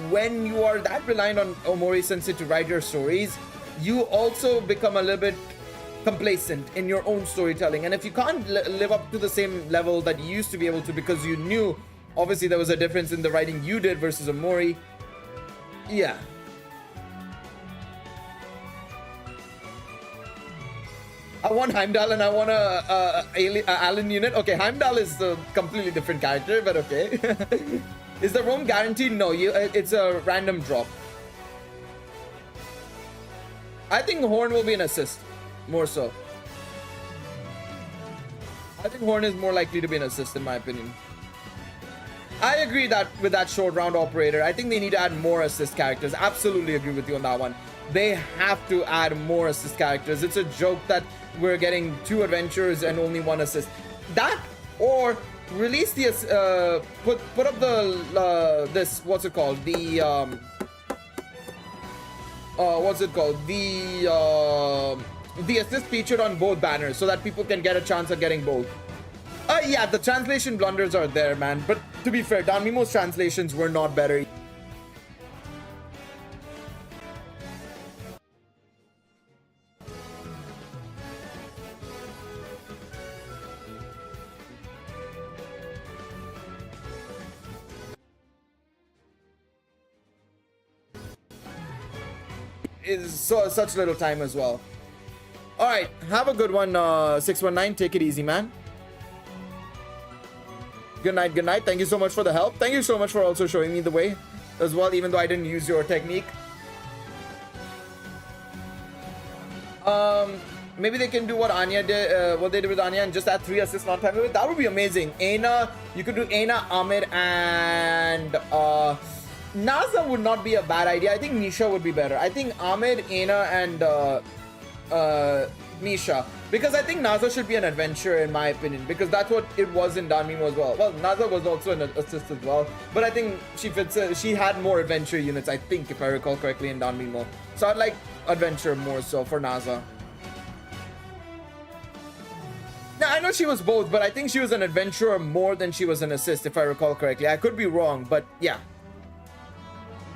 Speaker 1: when you are that reliant on Omori Sensei to write your stories, you also become a little bit complacent in your own storytelling. And if you can't live up to the same level that you used to be able to, because you knew obviously there was a difference in the writing you did versus Omori, yeah. I want Heimdall and I want a Allen unit. Okay, Heimdall is a completely different character, but okay. Is the roam guaranteed? No, it's a random drop. I think Horn will be an assist, more so. I think Horn is more likely to be an assist in my opinion. I agree that with that short round operator, I think they need to add more assist characters. Absolutely agree with you on that one. They have to add more assist characters. It's a joke that we're getting 2 adventures and only 1 assist. That, or release the put up the this, what's it called, the what's it called, the assist featured on both banners so that people can get a chance at getting both. Yeah, the translation blunders are there, man, but to be fair, Danmimo's translations were not better. Is such little time as well. All right, have a good one, 619. Take it easy, man. Good night, good night. Thank you so much for the help. Thank you so much for also showing me the way as well, even though I didn't use your technique. Maybe they can do what Anya did, what they did with Anya, and just add 3 assists on time. That would be amazing. Aina, you could do Aina, Ahmed, and Naza would not be a bad idea. I think Nisha would be better. I think Ahmed, Aina, and Nisha, because I think Naza should be an adventurer in my opinion, because that's what it was in Danmimo as well. Well, Naza was also an assist as well, but I think she fits. She had more adventure units, I think, if I recall correctly, in Danmimo. So I'd like adventure more so for Naza. Now I know she was both, but I think she was an adventurer more than she was an assist, if I recall correctly. I could be wrong, but yeah.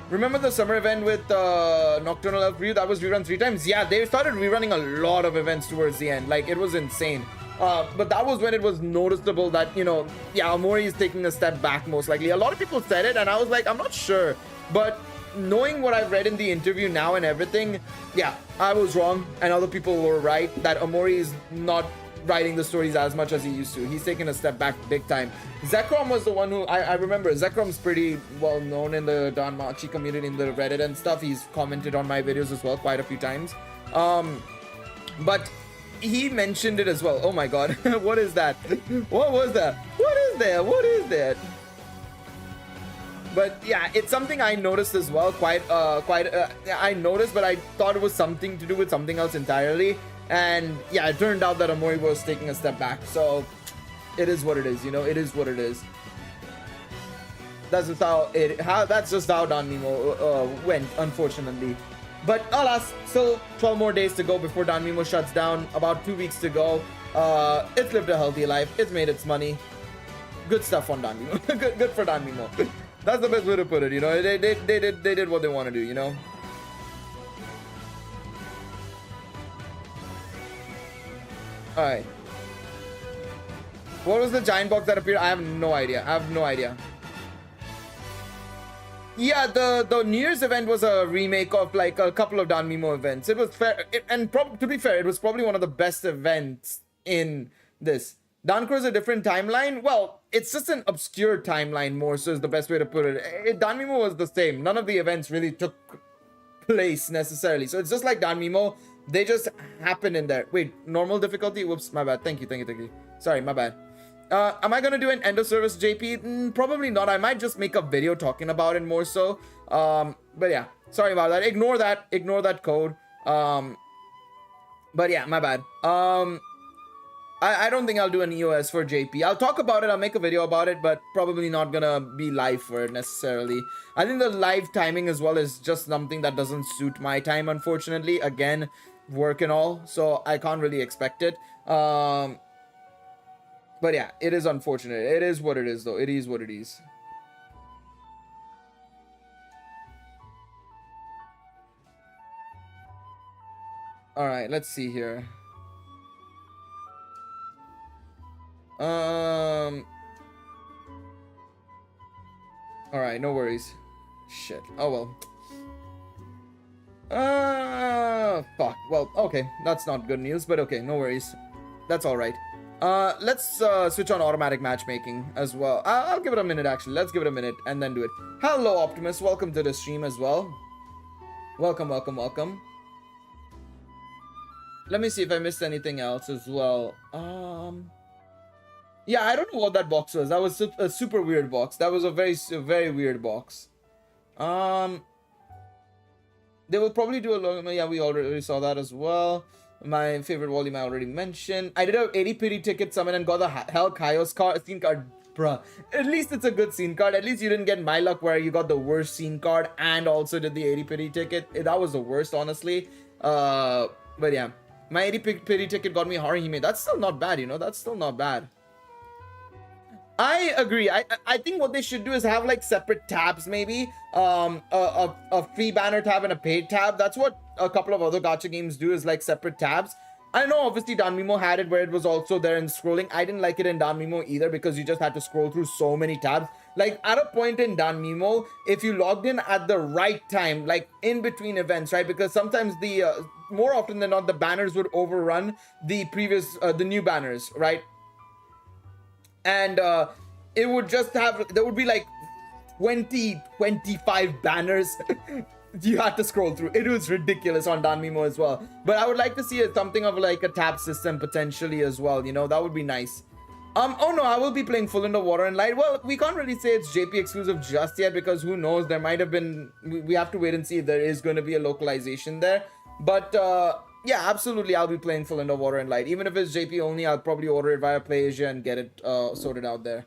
Speaker 1: Remember the summer event with Nocturnal Elf Review? That was rerun 3 times. Yeah, they started rerunning a lot of events towards the end. Like, it was insane. But that was when it was noticeable that, you know, yeah, Omori is taking a step back most likely. A lot of people said it, and I was like, I'm not sure. But knowing what I've read in the interview now and everything, yeah, I was wrong. And other people were right that Omori is not writing the stories as much as he used to. He's taken a step back big time. Zekrom was the one who I remember. Zekrom's pretty well known in the Danmachi community, in the Reddit and stuff. He's commented on my videos as well quite a few times. But he mentioned it as well. Oh my god. What is that? What was that? What is that? What is that? But yeah, it's something I noticed as well. I noticed, but I thought it was something to do with something else entirely. And yeah, it turned out that Omori was taking a step back. So it is what it is, you know. It is what it is. That's just how Danmimo went, unfortunately. But alas, still 12 more days to go before Danmimo shuts down. About 2 weeks to go. It's lived a healthy life. It's made its money. Good stuff on Danmimo. good for Danmimo. That's the best way to put it, you know. They did what they want to do, you know. Alright. What was the giant box that appeared? I have no idea. Yeah, the New Year's event was a remake of like a couple of Danmimo events. It was fair, to be fair, it was probably one of the best events in this. Danchro is a different timeline. Well, it's just an obscure timeline more, so is the best way to put it. Danmimo was the same. None of the events really took place necessarily. So it's just like Danmimo. They just happen in there. Wait, normal difficulty? Whoops, my bad. Thank you. Sorry, my bad. Am I gonna do an end of service JP? Probably not. I might just make a video talking about it more so. But yeah, sorry about that. Ignore that code. But yeah, my bad. I don't think I'll do an EOS for JP. I'll talk about it. I'll make a video about it, but probably not gonna be live for it necessarily. I think the live timing as well is just something that doesn't suit my time, unfortunately. Again, work and all, so I can't really expect it. But yeah, it is unfortunate. It is what it is, though. It is what it is. All right, let's see here. All right, no worries. Shit. Oh well. Fuck. Well, okay. That's not good news, but okay, no worries. That's all right. Let's switch on automatic matchmaking as well. I'll give it a minute, actually. Let's give it a minute and then do it. Hello, Optimus. Welcome to the stream as well. Welcome. Let me see if I missed anything else as well. Yeah, I don't know what that box was. That was a super weird box. That was a very weird box. They will probably do a long. Yeah, we already saw that as well. My favorite volume I already mentioned. I did a 80 pity ticket summon and got the Hell Chaos scene card. Bruh. At least it's a good scene card. At least you didn't get my luck where you got the worst scene card and also did the 80 pity ticket. That was the worst, honestly. But yeah. My 80 pity ticket got me Haruhime. That's still not bad, you know. That's still not bad. I agree. I think what they should do is have like separate tabs, maybe. A free banner tab and a paid tab. That's what a couple of other gacha games do, is like separate tabs. I know obviously Danmimo had it where it was also there in scrolling. I didn't like it in Danmimo either because you just had to scroll through so many tabs. Like at a point in Danmimo, if you logged in at the right time, like in between events, right? Because sometimes the more often than not, the banners would overrun the previous the new banners, right? And it would just have, there would be like 25 banners you had to scroll through. It was ridiculous on Danmimo as well. But I would like to see something of like a tab system potentially as well, you know, that would be nice. Oh no, I will be playing Full Into Water and Light. Well, we can't really say it's JP exclusive just yet because who knows, there might have been, we have to wait and see if there is going to be a localization there. But yeah, absolutely, I'll be playing Full Into Water and Light. Even if it's JP only, I'll probably order it via PlayAsia and get it sorted out there.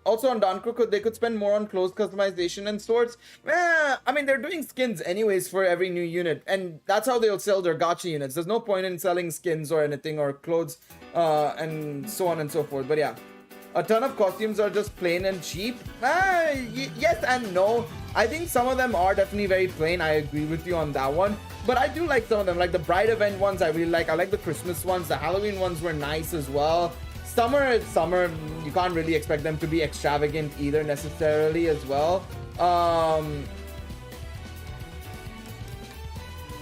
Speaker 1: Also on Danchro, they could spend more on clothes customization and sorts. I mean, they're doing skins anyways for every new unit, and that's how they'll sell their gacha units. There's no point in selling skins or anything or clothes and so on and so forth. But yeah, a ton of costumes are just plain and cheap. Yes and no. I think some of them are definitely very plain. I agree with you on that one. But I do like some of them, like the Bride event ones I really like. I like the Christmas ones. The Halloween ones were nice as well. Summer is summer. You can't really expect them to be extravagant either necessarily as well.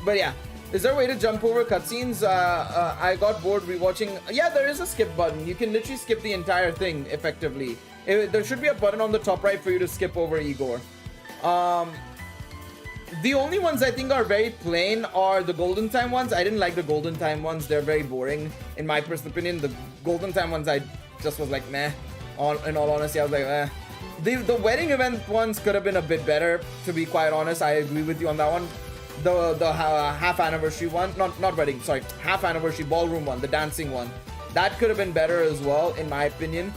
Speaker 1: But yeah, is there a way to jump over cutscenes? I got bored rewatching. Yeah, there is a skip button. You can literally skip the entire thing effectively. There should be a button on the top right for you to skip over Igor. The only ones I think are very plain are the Golden Time ones. I didn't like the Golden Time ones. They're very boring in my personal opinion. The Golden Time ones I just was like meh. In all honesty, I was like eh. The wedding event ones could have been a bit better, to be quite honest. I agree with you on that one. The half anniversary one, not wedding, sorry, half anniversary ballroom one, the dancing one, that could have been better as well in my opinion.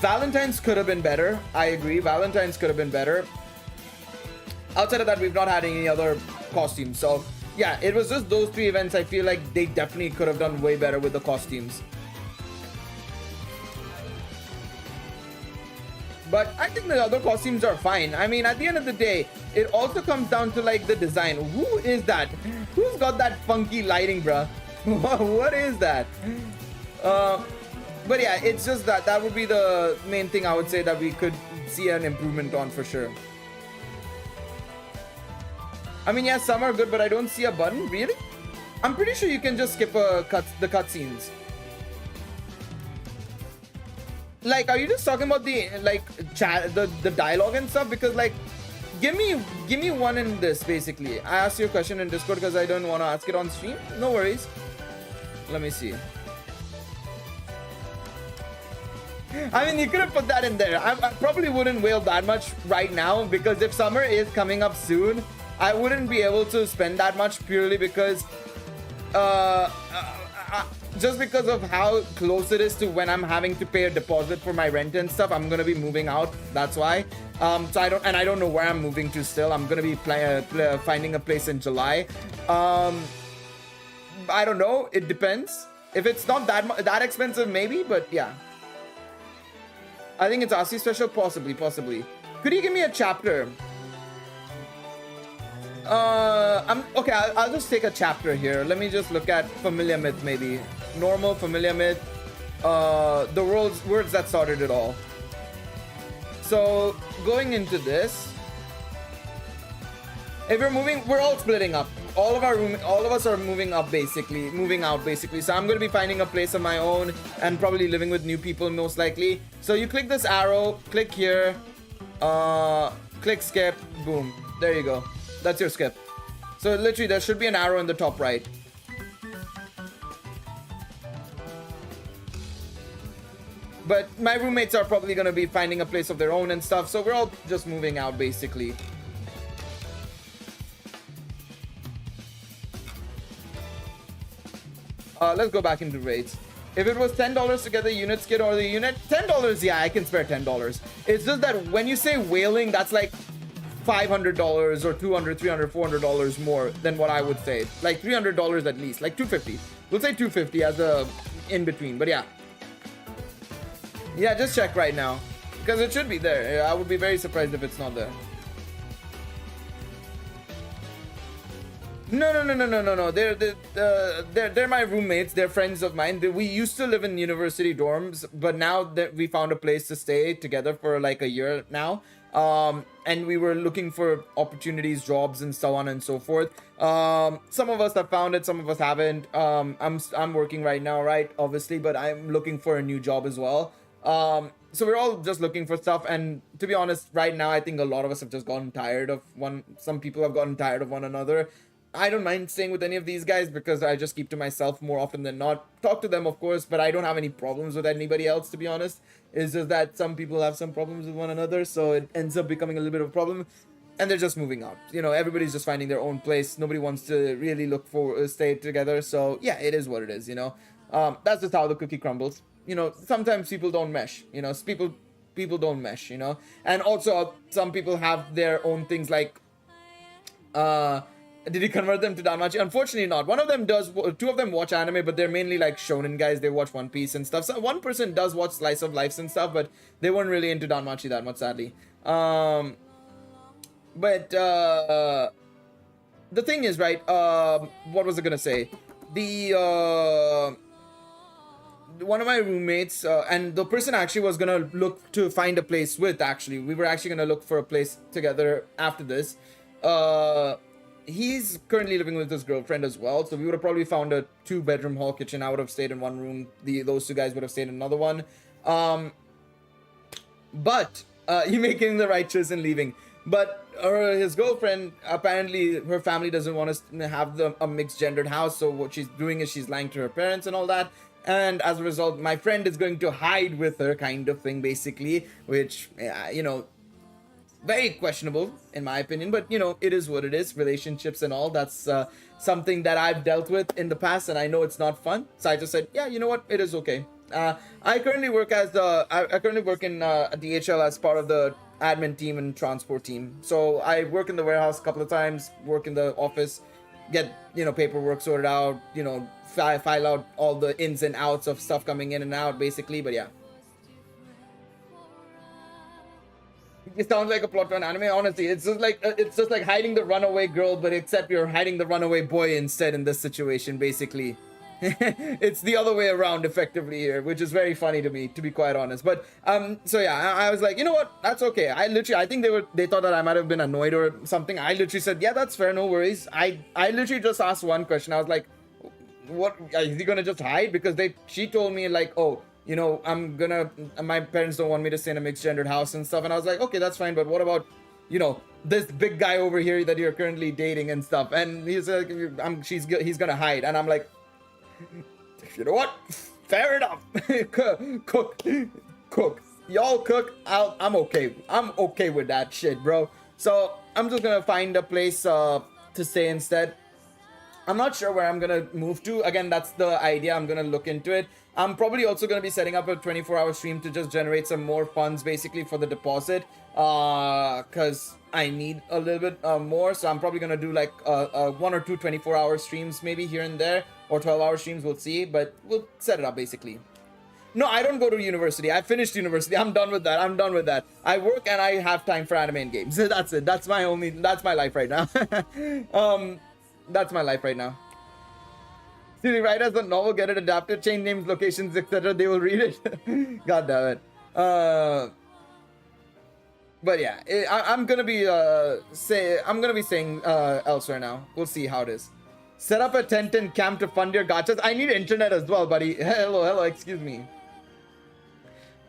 Speaker 1: Valentine's could have been better. I agree, Valentine's could have been better. Outside of that, we've not had any other costumes. So yeah, it was just those three events. I feel like they definitely could have done way better with the costumes. But I think the other costumes are fine. I mean, at the end of the day, it also comes down to like the design. Who is that? Who's got that funky lighting, bruh? What is that? But yeah, it's just that would be the main thing I would say that we could see an improvement on for sure. I mean, yeah, some are good, but I don't see a button. Really? I'm pretty sure you can just skip the cutscenes. Like, are you just talking about the like chat, the dialogue and stuff? Because like, give me one in this basically. I asked you a question in Discord because I don't want to ask it on stream. No worries. Let me see. I mean, you could have put that in there. I probably wouldn't wail that much right now because if summer is coming up soon, I wouldn't be able to spend that much purely because just because of how close it is to when I'm having to pay a deposit for my rent and stuff. I'm gonna be moving out, that's why. So I don't know where I'm moving to still. I'm gonna be finding a place in July. I don't know, it depends. If it's not that expensive, maybe, but yeah. I think it's RC special, possibly. Could you give me a chapter? I'm okay. I'll just take a chapter here. Let me just look at familiar myth, maybe normal familiar myth. The words that started it all. So going into this, if we're moving, we're all splitting up. All of us are moving out basically. So I'm going to be finding a place of my own and probably living with new people most likely. So you click this arrow, click here, click skip, boom. There you go. That's your skip. So literally there should be an arrow in the top right. But my roommates are probably going to be finding a place of their own and stuff. So we're all just moving out basically. Let's go back into rates. If it was $10 to get the unit skid or the unit, $10, yeah, I can spare $10. It's just that when you say whaling, that's like $500 or $200, $300, $400 more than what I would say. Like $300 at least, like $250. We'll say $250 as a in between, but yeah. Yeah, just check right now because it should be there. I would be very surprised if it's not there. No. They're my roommates. They're friends of mine. We used to live in university dorms, but now that we found a place to stay together for like a year now, and we were looking for opportunities, jobs, and so on and so forth. Some of us have found it, some of us haven't. I'm working right now, right? Obviously, but I'm looking for a new job as well. So we're all just looking for stuff, and to be honest, right now I think a lot of us have just gotten tired of some people have gotten tired of one another. I don't mind staying with any of these guys because I just keep to myself more often than not. Talk to them, of course, but I don't have any problems with anybody else, to be honest. It's just that some people have some problems with one another, so it ends up becoming a little bit of a problem, and they're just moving out. You know, everybody's just finding their own place. Nobody wants to really look for stay together, so yeah, it is what it is, you know. That's just how the cookie crumbles. You know, sometimes people don't mesh, you know, people don't mesh, you know. And also, some people have their own things like, did he convert them to Danmachi? Unfortunately not. One of them does, two of them watch anime, but they're mainly like shonen guys. They watch One Piece and stuff. So one person does watch Slice of Life and stuff, but they weren't really into Danmachi that much, sadly. The thing is, right, what was I gonna say? One of my roommates, and the person actually was gonna look to find a place with, actually. We were actually gonna look for a place together after this. He's currently living with his girlfriend as well, so we would have probably found a 2-bedroom hall kitchen. I would have stayed in one room. Those two guys would have stayed in another one. But you're making the right choice in leaving. But his girlfriend, apparently her family doesn't want us to have a mixed gendered house, so what she's doing is she's lying to her parents and all that. And as a result, my friend is going to hide with her, kind of thing, basically, which, you know, very questionable in my opinion, but you know, it is what it is. Relationships and all, that's something that I've dealt with in the past, and I know it's not fun, so I just said, yeah, you know what, it is okay. I currently work as I currently work in DHL as part of the admin team and transport team. So I work in the warehouse a couple of times, work in the office, get, you know, paperwork sorted out, you know, file out all the ins and outs of stuff coming in and out, basically. But yeah, it sounds like a plot to an anime. Honestly, it's just like hiding the runaway girl, but except you're hiding the runaway boy instead in this situation, basically. It's the other way around effectively here, which is very funny to me, to be quite honest. But so yeah, I was like, you know what, that's okay. I think they thought that I might have been annoyed or something. I literally said, yeah, that's fair, no worries. I literally just asked one question. I was like, what, is he gonna just hide? Because she told me like, oh, you know, my parents don't want me to stay in a mixed gendered house and stuff. And I was like, okay, that's fine, but what about, you know, this big guy over here that you're currently dating and stuff? And he's like, he's gonna hide. And I'm like, you know what? Fair enough. cook. Y'all cook. I'm okay. I'm okay with that shit, bro. So I'm just gonna find a place to stay instead. I'm not sure where I'm gonna move to. Again, that's the idea. I'm gonna look into it. I'm probably also gonna be setting up a 24-hour stream to just generate some more funds, basically, for the deposit. Because I need a little bit more. So I'm probably gonna do like 1 or 2 24-hour streams, maybe here and there, or 12-hour streams. We'll see, but we'll set it up basically. No, I don't go to university. I finished university. I'm done with that. I'm done with that. I work and I have time for anime and games. That's it. That's my life right now. That's my life right now. Seriously, write us a novel, get it adapted, change names, locations, etc. They will read it. God damn it. But yeah, I'm gonna be saying elsewhere now. We'll see how it is. Set up a tent and camp to fund your gachas. I need internet as well, buddy. Hello, excuse me.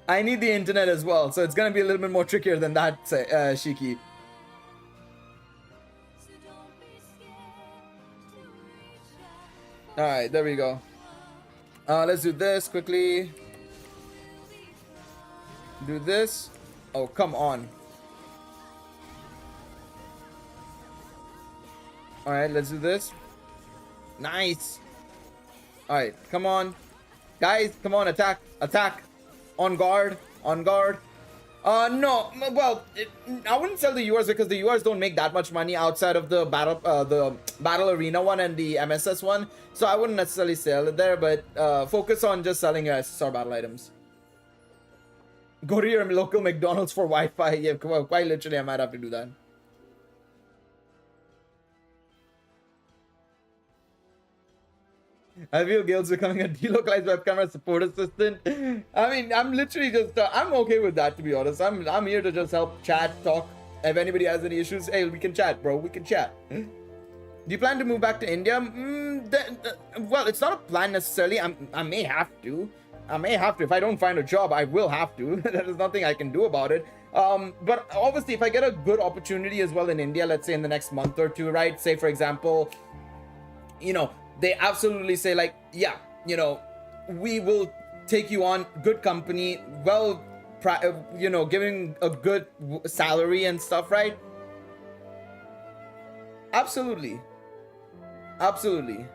Speaker 1: I need the internet as well, so it's gonna be a little bit more trickier than that, Shiki. Alright, there we go. Let's do this quickly. Do this. Oh, come on. Alright, let's do this. Nice. Alright, come on. Guys, come on, attack. Attack. On guard. On guard. No, well, I wouldn't sell the URs because the URs don't make that much money outside of the battle arena one and the MSS one. So I wouldn't necessarily sell it there, but focus on just selling your SSR battle items. Go to your local McDonald's for Wi-Fi. Yeah, quite literally, I might have to do that. I feel Gail's becoming a delocalized web camera support assistant. I mean, I'm literally just, I'm okay with that, to be honest. I'm here to just help chat, talk. If anybody has any issues, hey, we can chat, bro. We can chat. Do you plan to move back to India? Well, it's not a plan necessarily. I may have to. I may have to. If I don't find a job, I will have to. There is nothing I can do about it. But obviously, if I get a good opportunity as well in India, let's say in the next month or two, right? Say, for example, you know, they absolutely say like, yeah, you know, we will take you on, good company, well, you know, giving a good salary and stuff, right? Absolutely. Absolutely.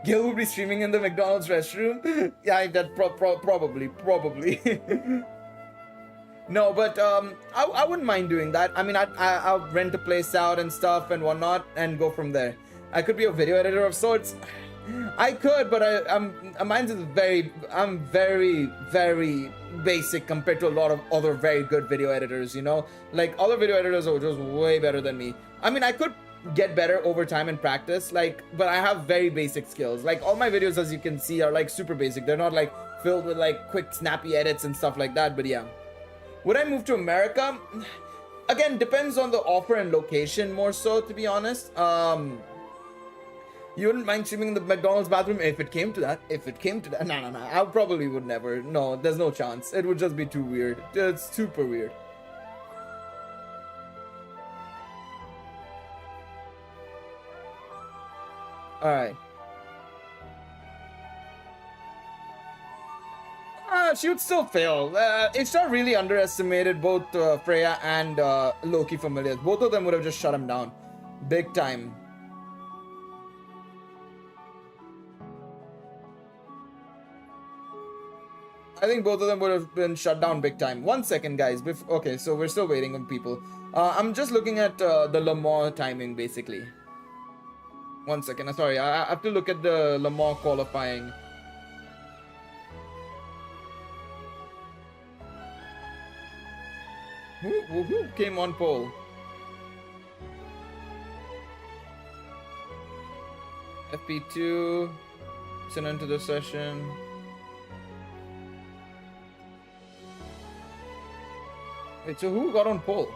Speaker 1: Gil will be streaming in the McDonald's restroom. Yeah, that probably. No, but I wouldn't mind doing that. I mean, I'll rent a place out and stuff and whatnot and go from there. I could be a video editor of sorts. I could, but mine's is I'm very basic compared to a lot of other very good video editors, you know? Like, other video editors are just way better than me. I mean, I could get better over time and practice, like, but I have very basic skills. Like, all my videos, as you can see, are like super basic. They're not like filled with like quick snappy edits and stuff like that, but yeah. Would I move to America? Again, depends on the offer and location more so, to be honest. You wouldn't mind streaming in the McDonald's bathroom if it came to that. No. I probably would never. No, there's no chance. It would just be too weird. It's super weird. Alright. She would still fail. It's not really underestimated both Freya and Loki familiars. Both of them would have just shut him down. Big time. I think both of them would have been shut down big time. 1 second, guys. Okay, so we're still waiting on people. I'm just looking at the Le Mans timing, basically. 1 second. Sorry, I have to look at the Le Mans qualifying. Who came on pole? FP2. Send into the session. Wait, so who got on pole?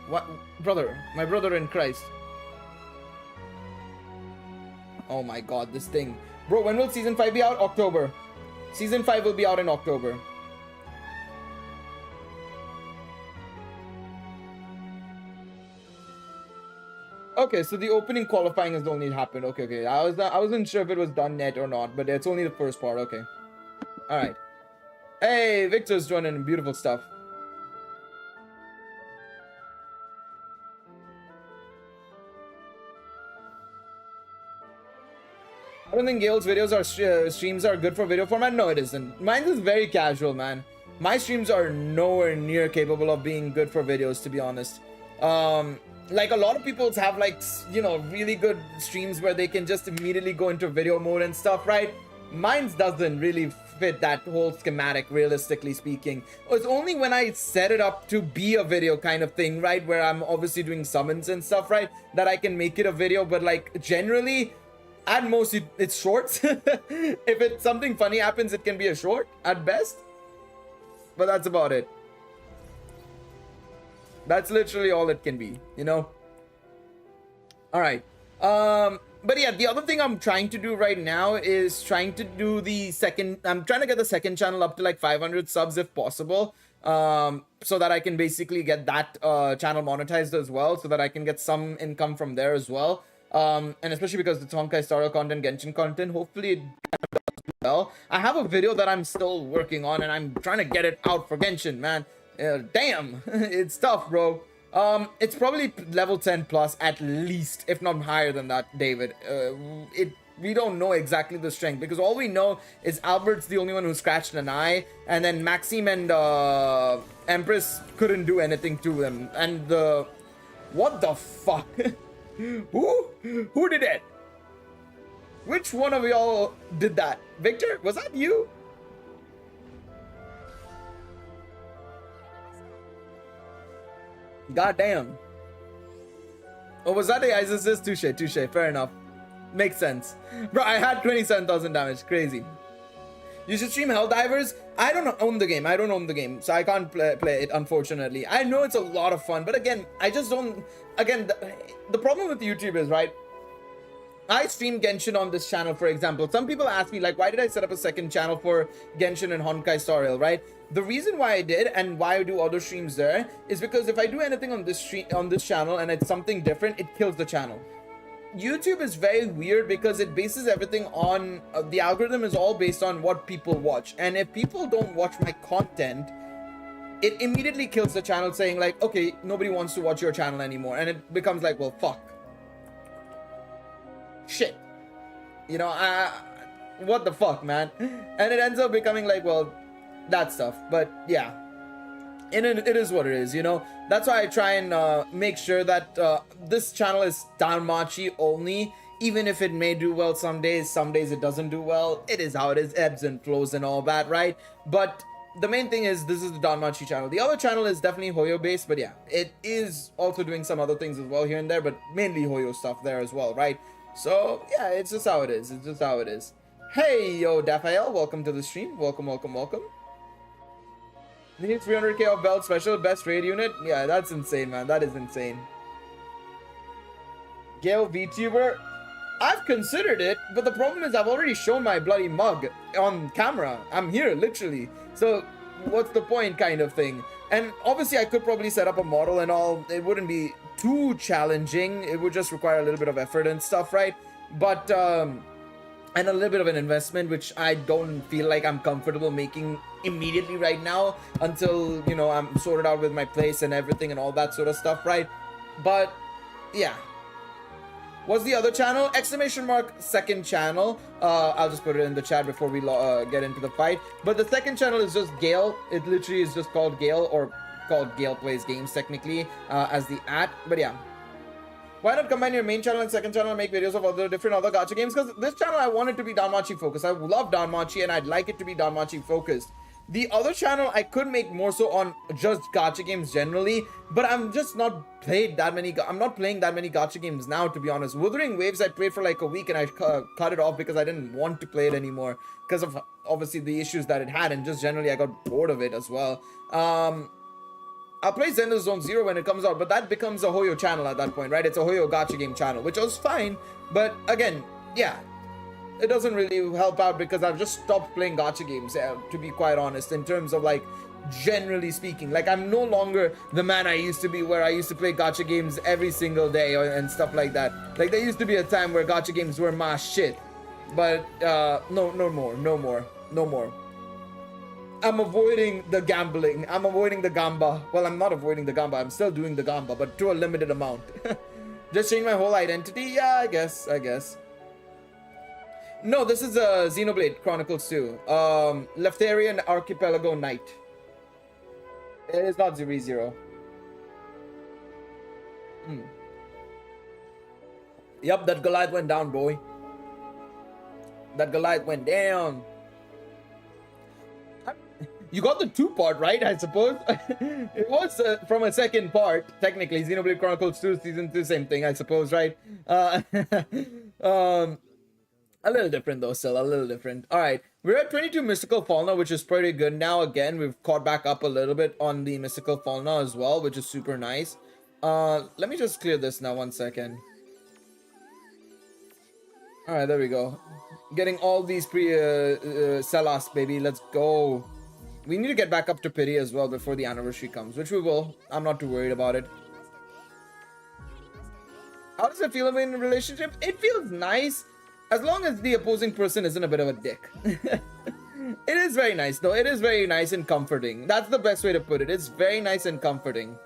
Speaker 1: What? Brother. My brother in Christ. Oh my god, this thing. Bro, when will Season 5 be out? October. Season 5 will be out in October. Okay, so the opening qualifying has only happened. Okay. I wasn't sure if it was done yet or not, but it's only the first part. Okay. Alright. Hey, Victor's joining. Beautiful stuff. I don't think Gail's videos or streams are good for video format. No, it isn't. Mine is very casual, man. My streams are nowhere near capable of being good for videos, to be honest. Like, a lot of people have, like, you know, really good streams where they can just immediately go into video mode and stuff, right? Mine's doesn't really fit that whole schematic, realistically speaking. It's only when I set it up to be a video kind of thing, right, where I'm obviously doing summons and stuff, right, that I can make it a video. But like generally, at most it's shorts. If it's something funny happens, it can be a short at best, but that's about it. That's literally all it can be, you know. All right. But yeah, the other thing I'm trying to do right now is trying to do the second. I'm trying to get the second channel up to like 500 subs if possible, so that I can basically get that channel monetized as well, so that I can get some income from there as well. And especially because it's Honkai Star Rail content, Genshin content, hopefully it does well. I have a video that I'm still working on, and I'm trying to get it out for Genshin, man. Damn, it's tough, bro. It's probably level 10 plus at least, if not higher than that, David. We don't know exactly the strength, because all we know is Albert's the only one who scratched an eye, and then Maxime and Empress couldn't do anything to him. And what the fuck? Who did it? Which one of y'all did that? Victor, was that you? God damn. Oh, was that the Isis? Touche. Fair enough. Makes sense. Bro, I had 27,000 damage. Crazy. You should stream Helldivers. I don't own the game. So I can't play it, unfortunately. I know it's a lot of fun, but again, I just don't... Again, the problem with YouTube is, right? I stream Genshin on this channel, for example. Some people ask me, like, why did I set up a second channel for Genshin and Honkai Star Rail, right? The reason why I did and why I do other streams there is because if I do anything on this channel and it's something different, it kills the channel. YouTube is very weird because it bases everything on the algorithm is all based on what people watch, and if people don't watch my content, it immediately kills the channel, saying like, okay, nobody wants to watch your channel anymore, and it becomes like, well, fuck, shit, you know, what the fuck, man. And it ends up becoming like, well, that stuff. But yeah, it is what it is, you know. That's why I try and make sure that this channel is Danmachi only, even if it may do well some days it doesn't do well. It is how it is, ebbs and flows and all that, right? But the main thing is this is the Danmachi channel. The other channel is definitely Hoyo based, but yeah, it is also doing some other things as well here and there, but mainly Hoyo stuff there as well, right? So yeah, it's just how it is. It's just how it is. Hey, yo, Dafael, welcome to the stream. Welcome. Need 300k of belt special, best raid unit. Yeah, that's insane, man. That is insane. Gale VTuber. I've considered it, but the problem is I've already shown my bloody mug on camera. I'm here, literally. So what's the point, kind of thing? And obviously I could probably set up a model and all. It wouldn't be too challenging. It would just require a little bit of effort and stuff, right? But and a little bit of an investment, which I don't feel like I'm comfortable making immediately right now until, you know, I'm sorted out with my place and everything and all that sort of stuff, right? But yeah, what's the other channel? Exclamation mark second channel. I'll just put it in the chat before we get into the fight. But the second channel is just Gale. It literally is just called Gale, or called Gale Plays Games technically, as the @ but yeah. Why not combine your main channel and second channel and make videos of other gacha games? Because this channel, I want it to be Danmachi focused. I love Danmachi and I'd like it to be Danmachi focused. The other channel, I could make more so on just gacha games generally, but I'm just not playing that many gacha games now, to be honest. Wuthering Waves, I played for like a week and I cut it off because I didn't want to play it anymore because of obviously the issues that it had, and just generally I got bored of it as well. I'll play Zelda Zone Zero when it comes out, but that becomes a Hoyo channel at that point, right? It's a Hoyo gacha game channel, which was fine, but again, yeah, it doesn't really help out because I've just stopped playing gacha games, to be quite honest, in terms of like, generally speaking. Like, I'm no longer the man I used to be, where I used to play gacha games every single day and stuff like that. Like, there used to be a time where gacha games were my shit, but no more. I'm avoiding the gambling. I'm avoiding the gamba. Well, I'm not avoiding the gamba. I'm still doing the gamba, but to a limited amount. Just change my whole identity? Yeah, I guess. No, this is Xenoblade Chronicles 2. Leftharian Archipelago Knight. It is not Zero. Yup, that Goliath went down, boy. That Goliath went down. You got the 2-part, right? I suppose. It was from a second part. Technically, Xenoblade Chronicles 2 Season 2, same thing, I suppose, right? A little different, though, still. A little different. All right. We're at 22 Mystical Fauna, which is pretty good now. Again, we've caught back up a little bit on the Mystical Fauna as well, which is super nice. Let me just clear this now, 1 second. All right, there we go. Getting all these Celas, baby. Let's go. We need to get back up to pity as well before the anniversary comes, which we will. I'm not too worried about it. How does it feel in a relationship? It feels nice as long as the opposing person isn't a bit of a dick. It is very nice, though. It is very nice and comforting. That's the best way to put it. It's very nice and comforting.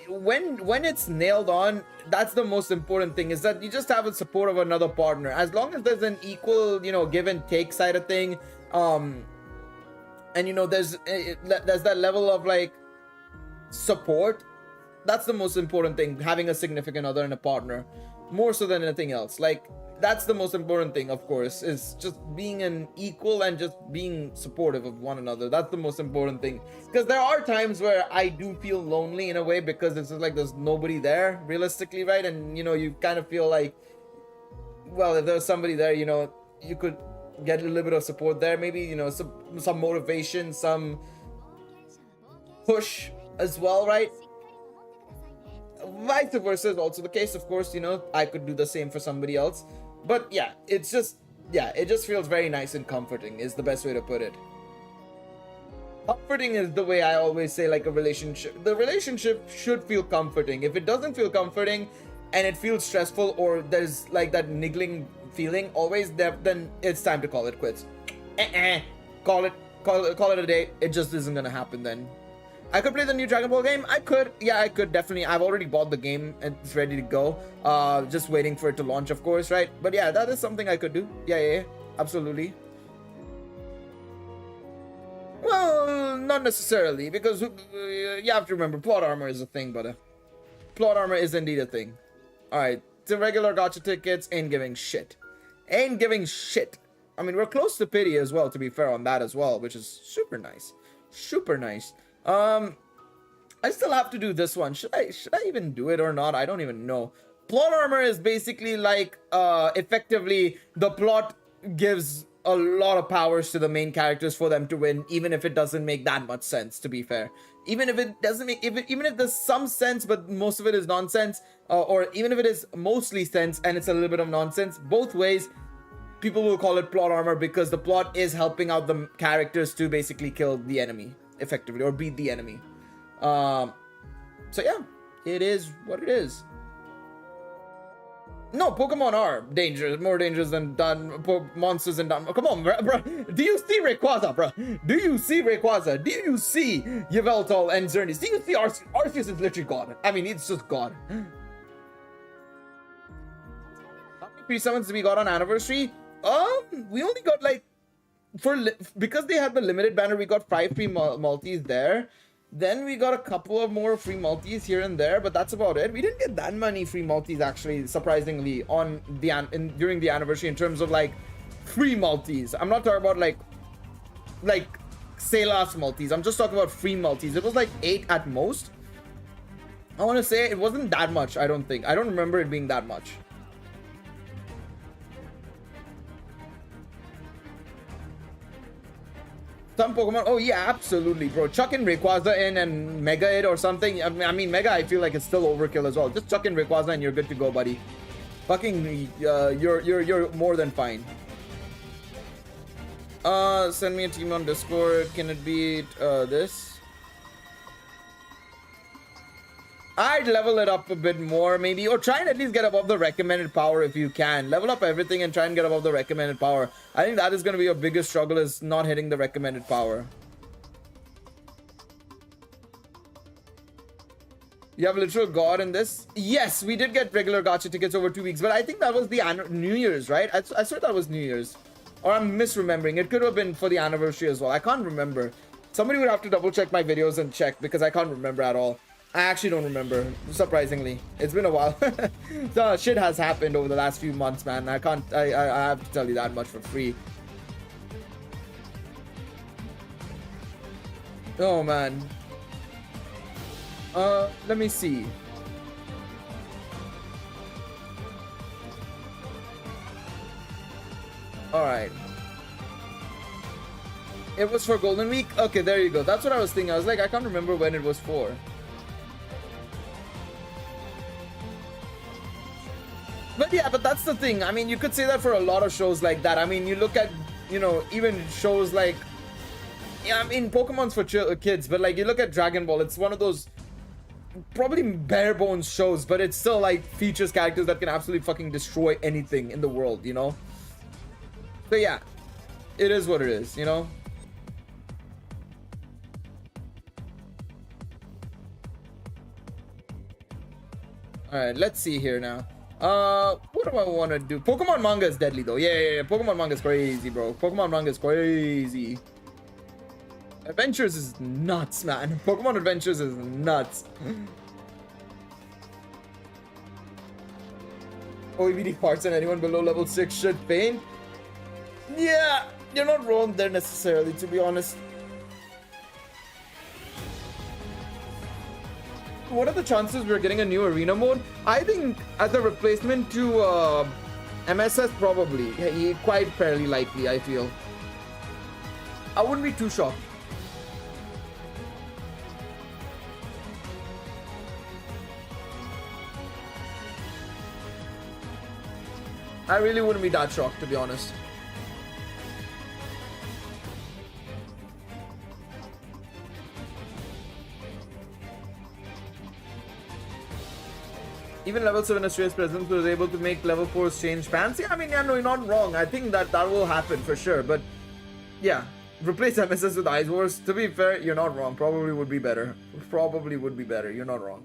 Speaker 1: When it's nailed on, that's the most important thing, is that you just have the support of another partner. As long as there's an equal, give and take side of thing, and there's that level of like support. That's the most important thing, having a significant other and a partner, more so than anything else. Like, that's the most important thing, of course, is just being an equal and just being supportive of one another. That's the most important thing, because there are times where I do feel lonely in a way, because it's just like there's nobody there realistically, right? And you kind of feel like, well, if there's somebody there, you could get a little bit of support there, maybe, some motivation, some push as well, right? Vice versa is also the case, of course. I could do the same for somebody else, but yeah, it just feels very nice and comforting, is the best way to put it. Comforting is the way I always say, like, a relationship. The relationship should feel comforting. If it doesn't feel comforting and it feels stressful, or there's like that niggling feeling always there, then it's time to call it quits. Call it a day. It just isn't gonna happen then. I could play the new Dragon Ball game. I could definitely. I've already bought the game and it's ready to go. Just waiting for it to launch, of course, right? But yeah, that is something I could do. Yeah, absolutely. Well, not necessarily, because you have to remember, plot armor is a thing, brother. Plot armor is indeed a thing. All right, the regular gacha tickets ain't giving shit. Ain't giving shit. I mean, we're close to pity as well, to be fair on that as well, which is super nice. Super nice. I still have to do this one. Should I even do it or not? I don't even know. Plot armor is basically like, effectively, the plot gives a lot of powers to the main characters for them to win, even if it doesn't make that much sense, to be fair. Even if it doesn't make, even if there's some sense, but most of it is nonsense, or even if it is mostly sense and it's a little bit of nonsense, both ways, people will call it plot armor, because the plot is helping out the characters to basically kill the enemy, effectively, or beat the enemy. So yeah, it is what it is. No, Pokemon are dangerous, more dangerous than monsters in Come on, bro. Do you see Rayquaza, bro? Do you see Rayquaza? Do you see Yveltal and Xerneas? Do you see Arceus is literally God? I mean, it's just God. How many pre-summons we got on anniversary? We only got like, because they had the limited banner, we got 5 free multis there. Then we got a couple of more free multis here and there, but that's about it. We didn't get that many free multis, actually, surprisingly, on the during the anniversary in terms of like free multis. I'm not talking about like Celas multis. I'm just talking about free multis. It was like 8 at most. I want to say it wasn't that much. I don't think. I don't remember it being that much. Some Pokemon, oh yeah, absolutely, bro. Chuck in Rayquaza in and Mega it or something. I mean, Mega, I feel like it's still overkill as well. Just chuck in Rayquaza and you're good to go, buddy. Fucking, you're more than fine. Send me a team on Discord. Can it beat this? I'd level it up a bit more, maybe, or try and at least get above the recommended power if you can. Level up everything and try and get above the recommended power. I think that is going to be your biggest struggle, is not hitting the recommended power. You have literal God in this? Yes, we did get regular gacha tickets over 2 weeks, but I think that was the New Year's, right? I swear that was New Year's. Or I'm misremembering. It could have been for the anniversary as well. I can't remember. Somebody would have to double check my videos and check, because I can't remember at all. I actually don't remember, surprisingly. It's been a while. So shit has happened over the last few months, man. I have to tell you that much for free. Oh, man. Let me see. Alright. It was for Golden Week? Okay, there you go. That's what I was thinking. I was like, I can't remember when it was for. But yeah, but that's the thing. I mean, you could say that for a lot of shows like that. I mean, you look at, you know, even shows like... Yeah, I mean, Pokemon's for kids, but like, you look at Dragon Ball, it's one of those probably bare bones shows, but it still like features characters that can absolutely fucking destroy anything in the world, you know? So yeah, it is what it is, you know? Alright, let's see here now. What do I want to do? Pokemon manga is deadly though. Yeah. Pokemon manga is crazy, bro. Pokemon manga is crazy. Adventures is nuts, man. Pokemon Adventures is nuts. OEVD parts and anyone below level 6 should faint. Yeah, you're not wrong there necessarily, to be honest. What are the chances we're getting a new arena mode? I think as a replacement to MSS, probably. Yeah, quite fairly likely, I feel. I wouldn't be too shocked. I really wouldn't be that shocked, to be honest. Even level 7 Australia's presence was able to make level 4's change pants. Yeah, I mean, yeah, no, you're not wrong. I think that will happen for sure. But yeah, replace MSS with Ice Wars. To be fair, you're not wrong. Probably would be better. Probably would be better. You're not wrong.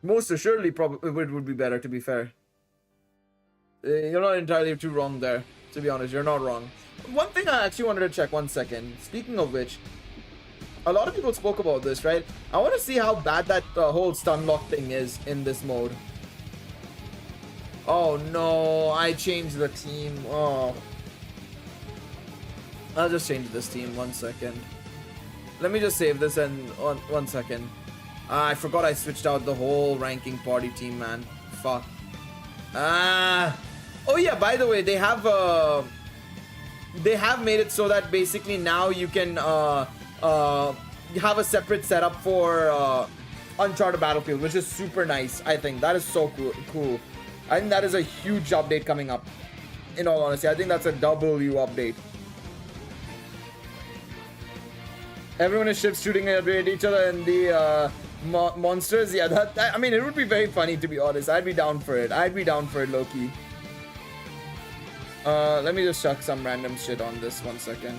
Speaker 1: Most assuredly, probably would be better, to be fair. You're not entirely too wrong there, to be honest. You're not wrong. One thing I actually wanted to check, 1 second. Speaking of which, a lot of people spoke about this, right? I want to see how bad that whole stun lock thing is in this mode. Oh no, I changed the team. Oh. I'll just change this team, 1 second. Let me just save this and 1 second. I forgot I switched out the whole ranking party team, man. Fuck. Oh yeah, by the way, they have made it so that basically now you can have a separate setup for Uncharted Battlefield, which is super nice. I think that is so cool. I think that is a huge update coming up. In all honesty, I think that's a W update. Everyone is ships shooting at each other and the monsters. Yeah, that I mean, it would be very funny, to be honest. I'd be down for it. I'd be down for it, low-key. Let me just chuck some random shit on this, 1 second.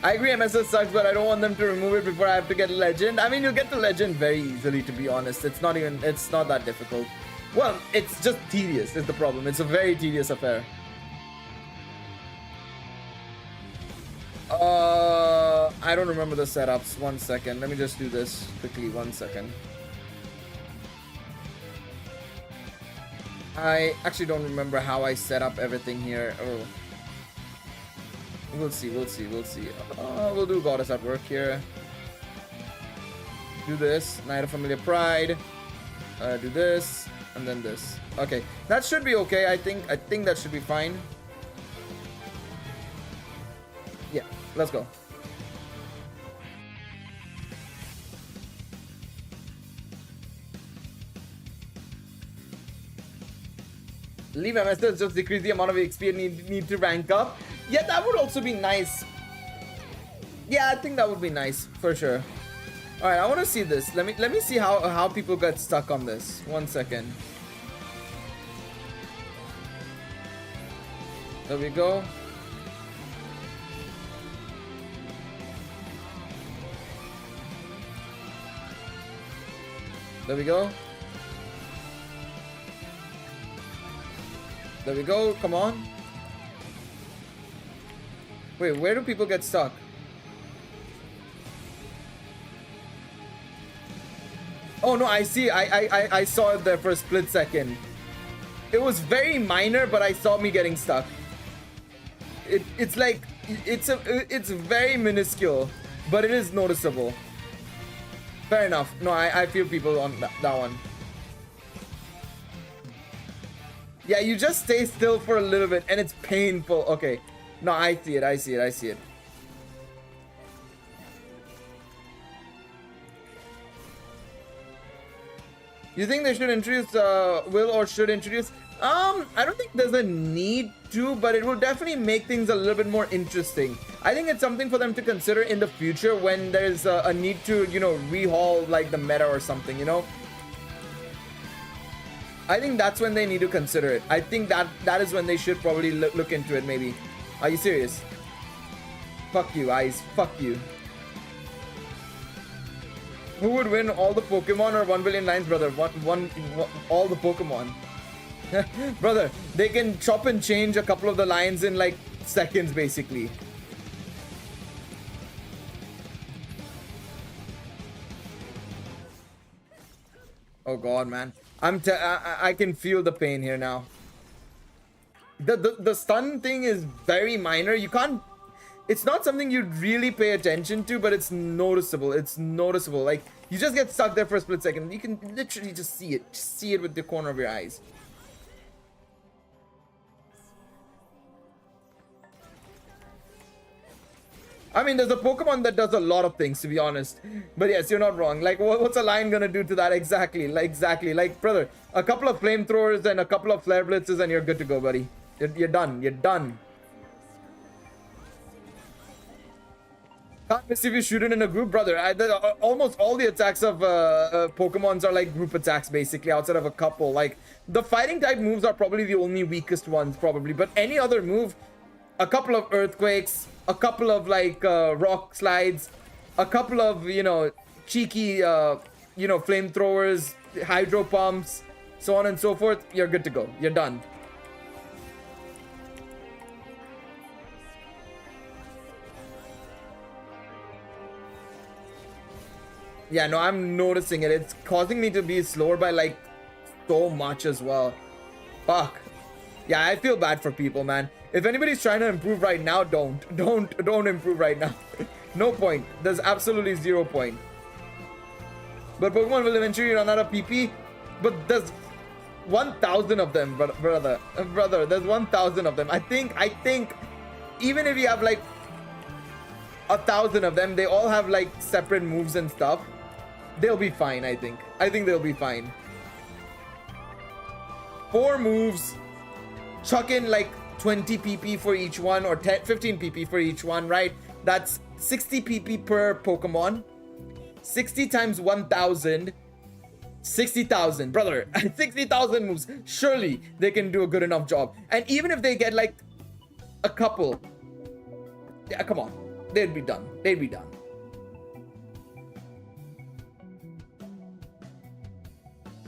Speaker 1: I agree MSS sucks, but I don't want them to remove it before I have to get Legend. I mean, you'll get to Legend very easily, to be honest. It's not that difficult. Well, it's just tedious is the problem. It's a very tedious affair. I don't remember the setups. 1 second. Let me just do this quickly. 1 second. I actually don't remember how I set up everything here. Oh. We'll see. We'll do Goddess at Work here. Do this. Night of Familiar Pride. Do this. And then this. Okay. That should be okay, I think. I think that should be fine. Yeah. Let's go. Leave MSS, just decrease the amount of XP you need to rank up. Yeah, that would also be nice. Yeah, I think that would be nice for sure. All right, I want to see this. Let me see how people get stuck on this. 1 second. There we go. There we go. There we go. Come on. Wait, where do people get stuck? Oh no, I see. I saw it there for a split second. It was very minor, but I saw me getting stuck. It's like it's very minuscule, but it is noticeable. Fair enough. No, I feel people on that one. Yeah, you just stay still for a little bit and it's painful. Okay. No, I see it. I see it. I see it. You think they should introduce will or should introduce? I don't think there's a need to, but it will definitely make things a little bit more interesting. I think it's something for them to consider in the future when there's a need to, you know, rehaul like the meta or something, you know. I think that's when they need to consider it. I think that is when they should probably look into it, maybe. Are you serious? Fuck you, Eyes. Fuck you. Who would win, all the Pokemon or 1 billion lines, brother? All the Pokemon. Brother, they can chop and change a couple of the lines in like seconds, basically. Oh god, man. I can feel the pain here now. The stun thing is very minor. You can't. It's not something you'd really pay attention to, but it's noticeable. It's noticeable. Like, you just get stuck there for a split second. You can literally just see it. Just see it with the corner of your eyes. I mean, there's a Pokemon that does a lot of things, to be honest. But yes, you're not wrong. Like, what's a lion gonna do to that exactly? Like, brother, a couple of flamethrowers and a couple of flare blitzes and you're good to go, buddy. You're done. You're done. Can't miss if you shoot it in a group, brother. Almost all the attacks of Pokemons are like group attacks, basically, outside of a couple. Like, the fighting type moves are probably the only weakest ones, probably. But any other move, a couple of earthquakes, a couple of like rock slides, a couple of, you know, cheeky, you know, flamethrowers, hydro pumps, so on and so forth, you're good to go. You're done. Yeah, no, I'm noticing it. It's causing me to be slower by like so much as well. Fuck. Yeah, I feel bad for people, man. If anybody's trying to improve right now, don't improve right now. No point. There's absolutely 0 point. But Pokemon will eventually run out of PP. But there's 1,000 of them, brother. There's 1,000 of them. I think even if you have like 1,000 of them, they all have like separate moves and stuff. They'll be fine, I think. I think they'll be fine. 4 moves. Chuck in like 20 PP for each one, or 15 PP for each one, right? That's 60 PP per Pokemon. 60 times 1,000. 60,000, brother. 60,000 moves. Surely they can do a good enough job. And even if they get like a couple, yeah, come on, they'd be done. They'd be done.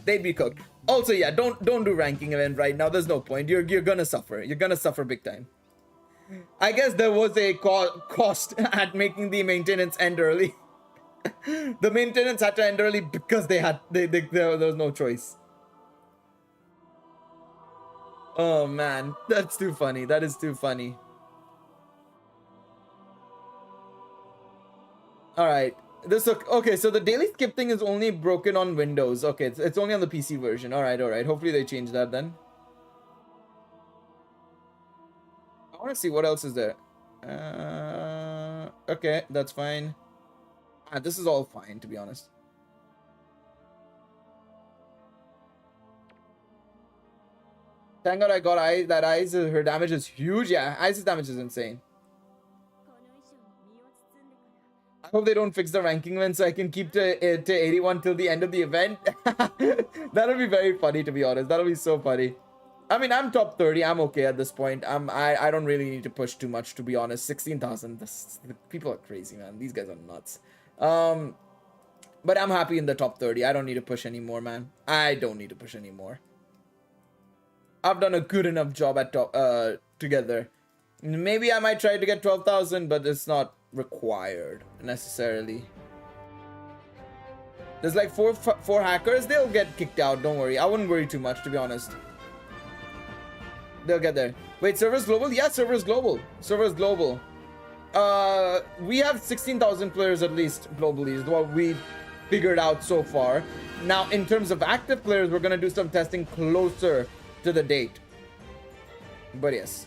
Speaker 1: They'd be cooked. Also, yeah, don't do ranking event right now. There's no point. You're gonna suffer. You're gonna suffer big time. I guess there was a cost at making the maintenance end early. The maintenance had to end early because there was no choice. Oh man, that's too funny. That is too funny. All right. Okay, so the daily skip thing is only broken on Windows. Okay, it's only on the PC version. All right. Hopefully they change that then. I want to see what else is there. Okay, that's fine. This is all fine, to be honest. Thank God I got Eyes. That Eyes, her damage is huge. Yeah, Eyes' damage is insane. I hope they don't fix the ranking event so I can keep to 81 till the end of the event. That'll be very funny, to be honest. That'll be so funny. I mean, I'm top 30. I'm okay at this point. I don't really need to push too much, to be honest. 16,000. People are crazy, man. These guys are nuts. But I'm happy in the top 30. I don't need to push anymore, man. I don't need to push anymore. I've done a good enough job at top together. Maybe I might try to get 12,000, but it's not required necessarily. There's like four hackers. They'll get kicked out. Don't worry. I wouldn't worry too much, to be honest. They'll get there. Wait, server's global? Yeah, server's global. Server's global. We have 16,000 players at least globally is what we figured out so far. Now, in terms of active players, we're gonna do some testing closer to the date. But yes.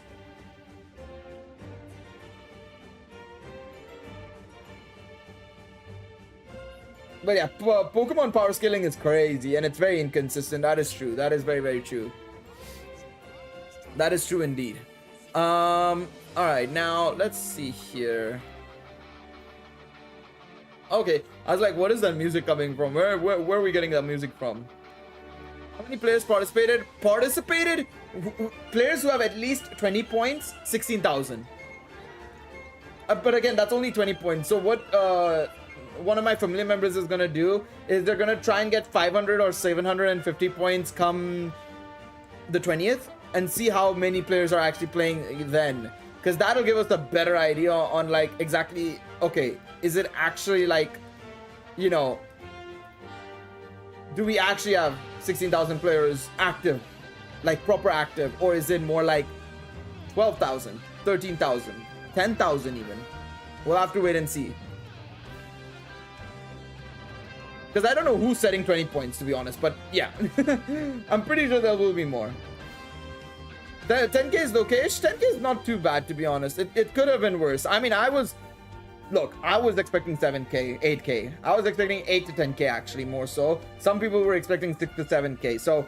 Speaker 1: But yeah, Pokemon power scaling is crazy and it's very inconsistent. That is true. That is very, very true. That is true indeed. Alright, now let's see here. Okay, I was like, what is that music coming from? Where are we getting that music from? How many players participated? Players who have at least 20 points, 16,000. But again, that's only 20 points. So what one of my family members is gonna do is they're gonna try and get 500 or 750 points come the 20th and see how many players are actually playing then, because that'll give us a better idea on like exactly, okay, is it actually like, you know, do we actually have 16,000 players active, like proper active, or is it more like 12,000, 13,000, 10,000 even? We'll have to wait and see. Because I don't know who's setting 20 points, to be honest. But yeah, I'm pretty sure there will be more. The 10k is okay-ish. 10k is not too bad, to be honest. It could have been worse. I mean, I was expecting 7k, 8k. I was expecting 8 to 10k actually, more so. Some people were expecting 6 to 7k. So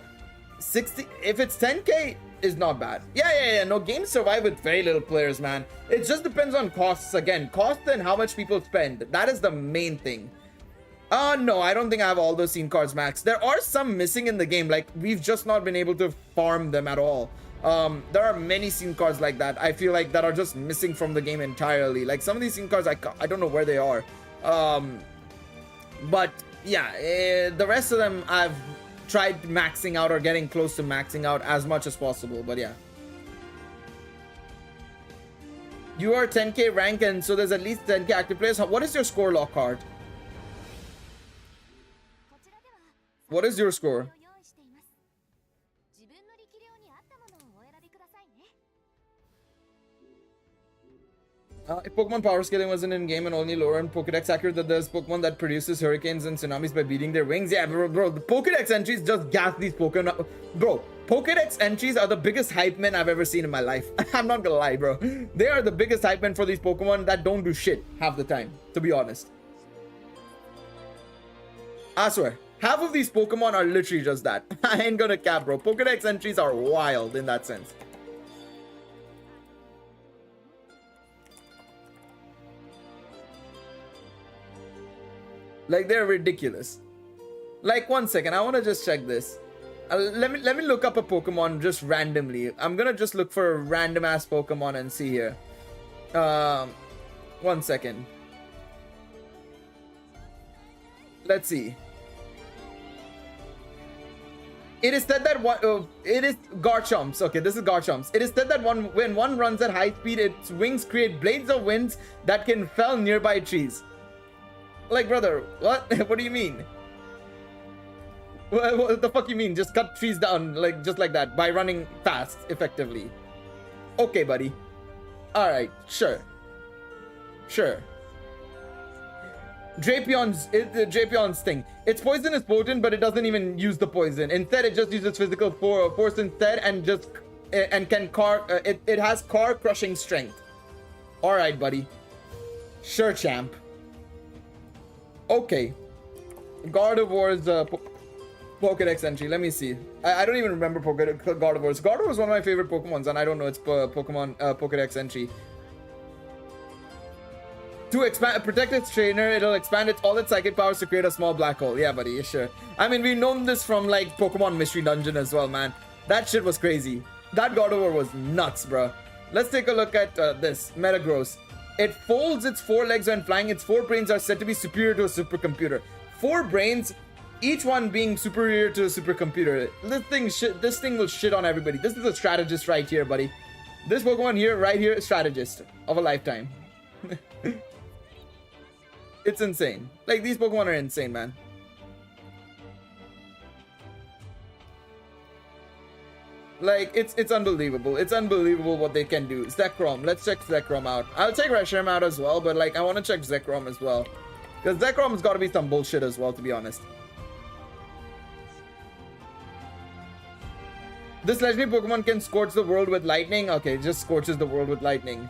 Speaker 1: 60, if it's 10k, is not bad. Yeah. No, games survive with very little players, man. It just depends on costs again. Cost and how much people spend. That is the main thing. No, I don't think I have all those scene cards maxed. There are some missing in the game. Like, we've just not been able to farm them at all. There are many scene cards like that, I feel like, that are just missing from the game entirely. Like, some of these scene cards, I don't know where they are. But, yeah, the rest of them, I've tried maxing out or getting close to maxing out as much as possible. But, yeah. You are 10k rank, and so there's at least 10k active players. What is your score, Lockhart? What is your score? If Pokemon power scaling wasn't in game and only lower and Pokedex accurate, that there's Pokemon that produces hurricanes and tsunamis by beating their wings. Yeah, bro, the Pokedex entries just gas these Pokemon. Bro, Pokedex entries are the biggest hype men I've ever seen in my life. I'm not gonna lie, bro. They are the biggest hype men for these Pokemon that don't do shit half the time, to be honest. I swear. Half of these Pokemon are literally just that. I ain't gonna cap, bro. Pokedex entries are wild in that sense. Like, they're ridiculous. Like, 1 second. I want to just check this. Let me look up a Pokemon just randomly. I'm gonna just look for a random ass Pokemon and see here. 1 second. Let's see. It is said that it is Garchomp's. Okay, this is Garchomp's. It is said that when one runs at high speed, its wings create blades of winds that can fell nearby trees. Like, brother, what? What do you mean? What the fuck you mean? Just cut trees down, like, just like that, by running fast, effectively. Okay, buddy. Alright, sure. Drapion's thing. Its poison is potent, but it doesn't even use the poison. Instead, it just uses physical force instead, and it has car crushing strength. All right, buddy. Sure, champ. Okay. Gardevoir's Pokedex entry. Let me see. I don't even remember Gardevoir's. Gardevoir is one of my favorite Pokemons, and I don't know its Pokedex entry. To protect its trainer, it'll expand all its psychic powers to create a small black hole. Yeah, buddy, sure. I mean, we've known this from, like, Pokemon Mystery Dungeon as well, man. That shit was crazy. That Gardevoir was nuts, bro. Let's take a look at this. Metagross. It folds its 4 legs when flying. Its 4 brains are said to be superior to a supercomputer. 4 brains, each one being superior to a supercomputer. This thing will shit on everybody. This is a strategist right here, buddy. This Pokemon here, right here, is strategist of a lifetime. It's insane. Like, these Pokemon are insane, man. Like, it's unbelievable. It's unbelievable what they can do. Zekrom. Let's check Zekrom out. I'll check Reshiram out as well, but like, I want to check Zekrom as well. Because Zekrom's got to be some bullshit as well, to be honest. This legendary Pokemon can scorch the world with lightning. Okay, it just scorches the world with lightning.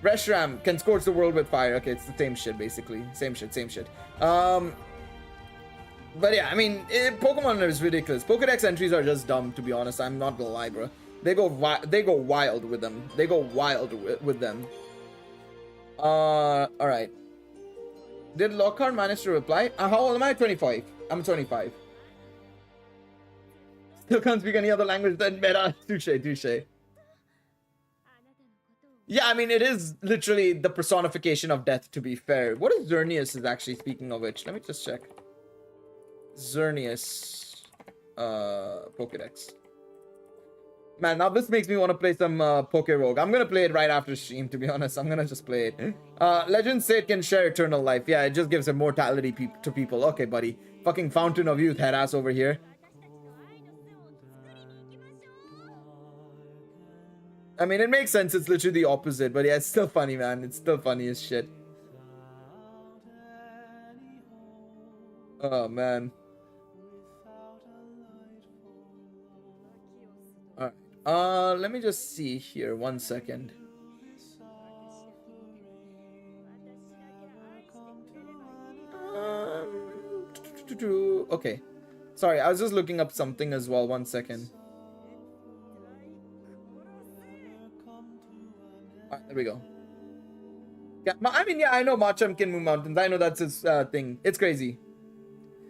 Speaker 1: Reshiram can scorch the world with fire. Okay, it's the same shit, basically. Same shit, same shit. But yeah, I mean, Pokemon is ridiculous. Pokedex entries are just dumb, to be honest. I'm not gonna lie, bro. They go wild with them. They go wild with them. Alright. Did Lockhart manage to reply? How old am I? 25. I'm 25. Still can't speak any other language than Meta. Touche, touche. Yeah, I mean, it is literally the personification of death, to be fair. What is Xerneas is actually, speaking of which? Let me just check. Xerneas Pokedex. Man, now this makes me want to play some Poke Rogue. I'm gonna play it right after stream, to be honest. I'm gonna just play it. Legends say it can share eternal life. Yeah, it just gives immortality to people. Okay, buddy. Fucking Fountain of Youth head ass over here. I mean, it makes sense. It's literally the opposite, but yeah, it's still funny, man. It's still funny as shit. Oh, man. Alright. Let me just see here. 1 second. Okay. Sorry, I was just looking up something as well. 1 second. Alright, there we go. Yeah, I mean, yeah, I know Machamp can move mountains. I know that's his thing. It's crazy.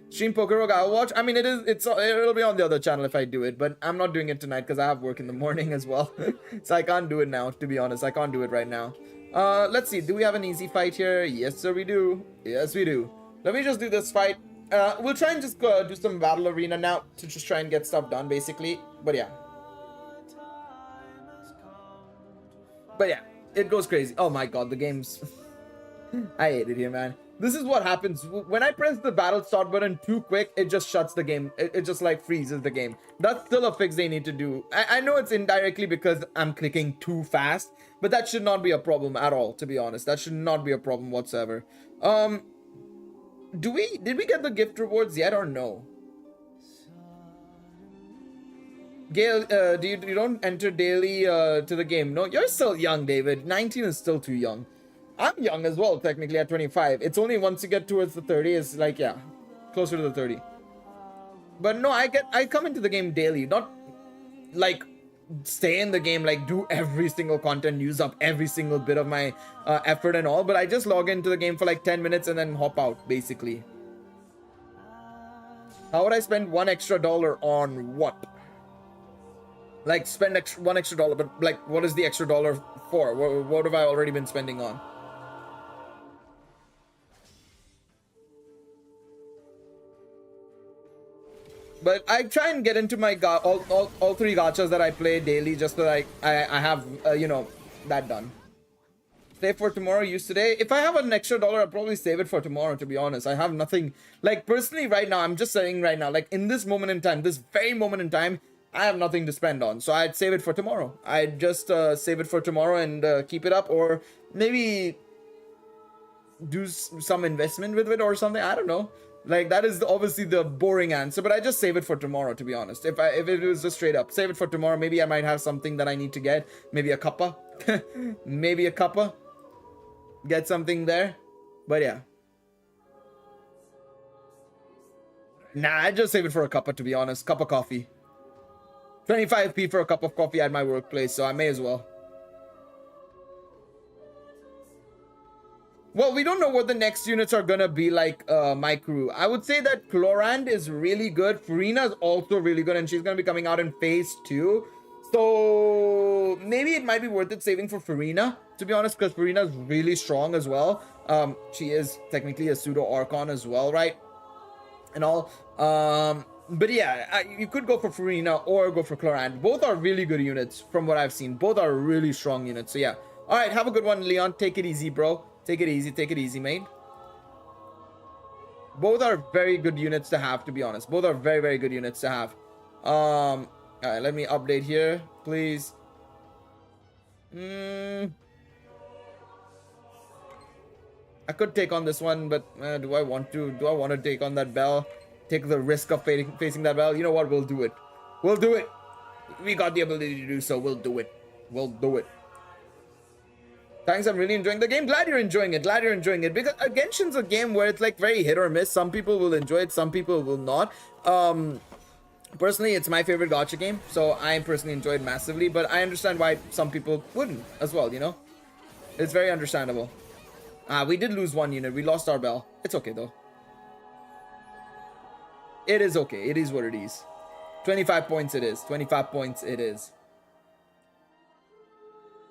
Speaker 1: Stream Pokerogue, I'll watch. I mean, it'll be on the other channel if I do it, but I'm not doing it tonight because I have work in the morning as well. So I can't do it now, to be honest. I can't do it right now. Let's see. Do we have an easy fight here? Yes, sir, we do. Yes, we do. Let me just do this fight. We'll try and just do some battle arena now to just try and get stuff done, basically. But yeah. But yeah, it goes crazy. Oh my god, the game's... I hate it here, man. This is what happens when I press the battle start button too quick. It just shuts the game. It just like freezes the game. That's still a fix they need to do. I know it's indirectly because I'm clicking too fast, but that should not be a problem at all, to be honest. That should not be a problem whatsoever. Did we get the gift rewards yet or no? Gail, you don't enter daily to the game? No, you're still young, David. 19 is still too young. I'm young as well, technically, at 25. It's only once you get towards the 30, it's like, yeah, closer to the 30. But no, I come into the game daily, not like stay in the game, like do every single content, use up every single bit of my effort and all, but I just log into the game for like 10 minutes and then hop out, basically. How would I spend $1 extra on what? Like, spend $1 extra, but like, what is the extra dollar for? What have I already been spending on? But I try and get into my all three gachas that I play daily, just so I have you know, that done. Save for tomorrow, use today. If I have an extra dollar, I'll probably save it for tomorrow, to be honest. I have nothing, like, personally right now, I'm just saying right now, like, in this moment in time, this very moment in time, I have nothing to spend on, so I'd save it for tomorrow. I'd just save it for tomorrow and keep it up, or maybe do some investment with it or something. I don't know. Like, that is obviously the boring answer, but I just save it for tomorrow, to be honest. If it was just straight up, save it for tomorrow. Maybe I might have something that I need to get. Maybe a cuppa. Maybe a cuppa. Get something there. But yeah. Nah, I just save it for a cuppa, to be honest. Cup of coffee. 25p for a cup of coffee at my workplace, so I may as well. Well, we don't know what the next units are gonna be like, my crew. I would say that Chlorand is really good. Farina is also really good, and she's gonna be coming out in phase 2. So maybe it might be worth it saving for Farina, to be honest, because Farina is really strong as well. She is technically a pseudo Archon as well, right? And all. But yeah, you could go for Farina or go for Chlorand. Both are really good units from what I've seen. Both are really strong units. So yeah. All right, have a good one, Leon. Take it easy, bro. Take it easy, mate. Both are very good units to have, to be honest. Both are very, very good units to have. Alright, let me update here, please. I could take on this one, but do I want to? Do I want to take on that bell? Take the risk of facing that bell? You know what? We'll do it. We'll do it. We got the ability to do so. We'll do it. We'll do it. Thanks, I'm really enjoying the game. Glad you're enjoying it. Glad you're enjoying it. Because Genshin's a game where it's like very hit or miss. Some people will enjoy it. Some people will not. Personally, it's my favorite gacha game. So I personally enjoy it massively. But I understand why some people wouldn't as well, you know? It's very understandable. We did lose one unit. We lost our bell. It's okay, though. It is okay. It is what it is. 25 points it is. 25 points it is.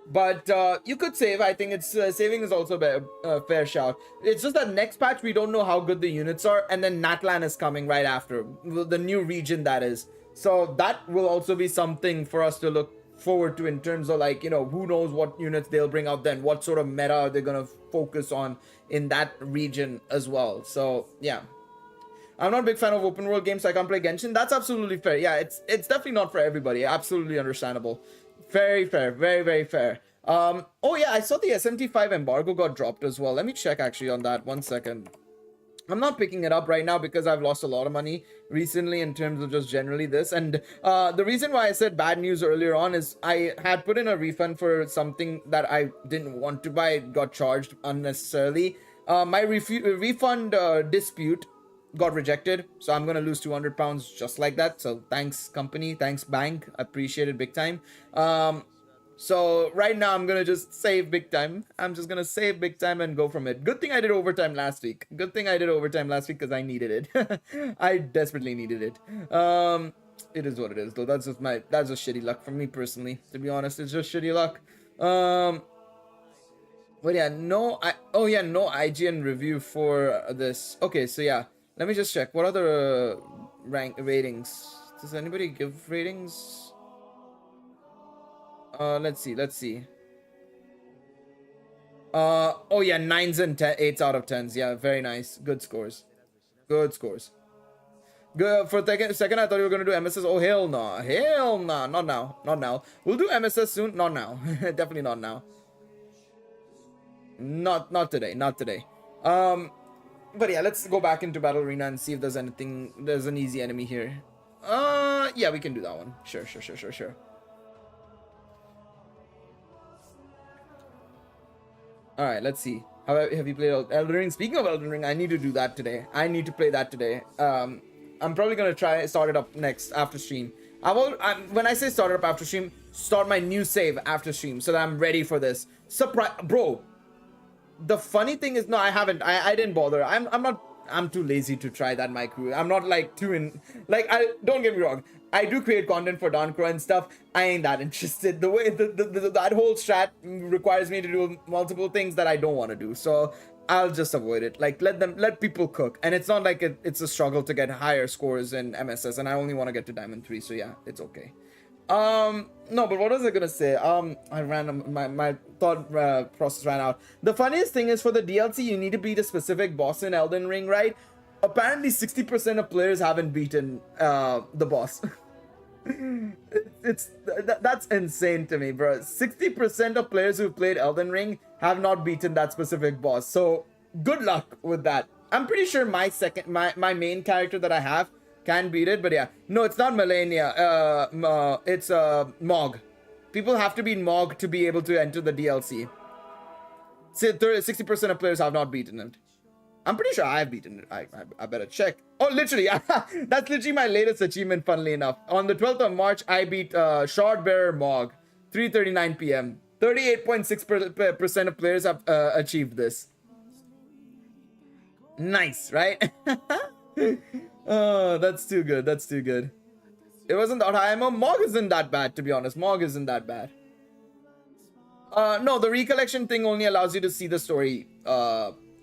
Speaker 1: But you could save. I think it's saving is also a fair shout. It's just that next patch we don't know how good the units are, and then Natlan is coming right after, the new region that is. So that will also be something for us to look forward to in terms of, like, you know, who knows what units they'll bring out then, what sort of meta are they gonna focus on in that region as well. So yeah, I'm not a big fan of open world games, so I can't play Genshin. That's absolutely fair. Yeah, it's definitely not for everybody. Absolutely understandable. Very fair. Very, very fair. Oh yeah, I saw the SMT5 embargo got dropped as well. Let me check actually on that. 1 second. I'm not picking it up right now because I've lost a lot of money recently in terms of just generally this. And the reason why I said bad news earlier on is I had put in a refund for something that I didn't want to buy. It got charged unnecessarily. My refund dispute got rejected, so I'm gonna lose 200 pounds just like that. So thanks company, thanks bank, I appreciate it big time. So right now I'm gonna just save big time. I'm just gonna save big time and go from it. Good thing I did overtime last week. Good thing I did overtime last week because I needed it. I desperately needed it. It is what it is though. That's just shitty luck for me personally, to be honest. It's just shitty luck. But yeah, no IGN review for this. Okay, so yeah, let me just check. What other ratings? Does anybody give ratings? Let's see. Oh yeah, 9s and 8s out of 10s. Yeah, very nice. Good scores. Good scores. Good. For a second, I thought you were gonna do MSS. Oh hell no, hell no, not now, not now. We'll do MSS soon. Not now. Definitely not now. Not today. Not today. But yeah, let's go back into Battle Arena and see if there's anything. There's an easy enemy here. Yeah, we can do that one. Sure. All right, let's see. How have you played Elden Ring? Speaking of Elden Ring, I need to do that today. I need to play that today. I'm probably gonna start it up next after stream. When I say start it up after stream, start my new save after stream so that I'm ready for this. Surprise, bro. The funny thing is, no, I haven't. I didn't bother. I'm too lazy to try that micro. I'm not like don't get me wrong. I do create content for Danchro and stuff. I ain't that interested. The way that whole strat requires me to do multiple things that I don't want to do. So I'll just avoid it. Like let people cook. And it's not like it's a struggle to get higher scores in MSS. And I only want to get to Diamond 3. So yeah, it's okay. No, but what was I gonna say? I ran my thought process ran out. The funniest thing is, for the DLC, you need to beat a specific boss in Elden Ring, right? Apparently 60% of players haven't beaten the boss. That's insane to me, bro. 60% of players who've played Elden Ring have not beaten that specific boss. So good luck with that. I'm pretty sure my main character that I have can beat it, but yeah. No, it's not Melania. It's Mog. People have to beat Mog to be able to enter the DLC. 60% of players have not beaten it. I'm pretty sure I've beaten it. I better check. Oh, literally. That's literally my latest achievement, funnily enough. On the 12th of March, I beat Shard Bearer Mog. 3:39 p.m. 38.6% of players have achieved this. Nice, right? Oh, that's too good. That's too good. It wasn't that high. Mog isn't that bad, to be honest. Mog isn't that bad. No, the recollection thing only allows you to see the story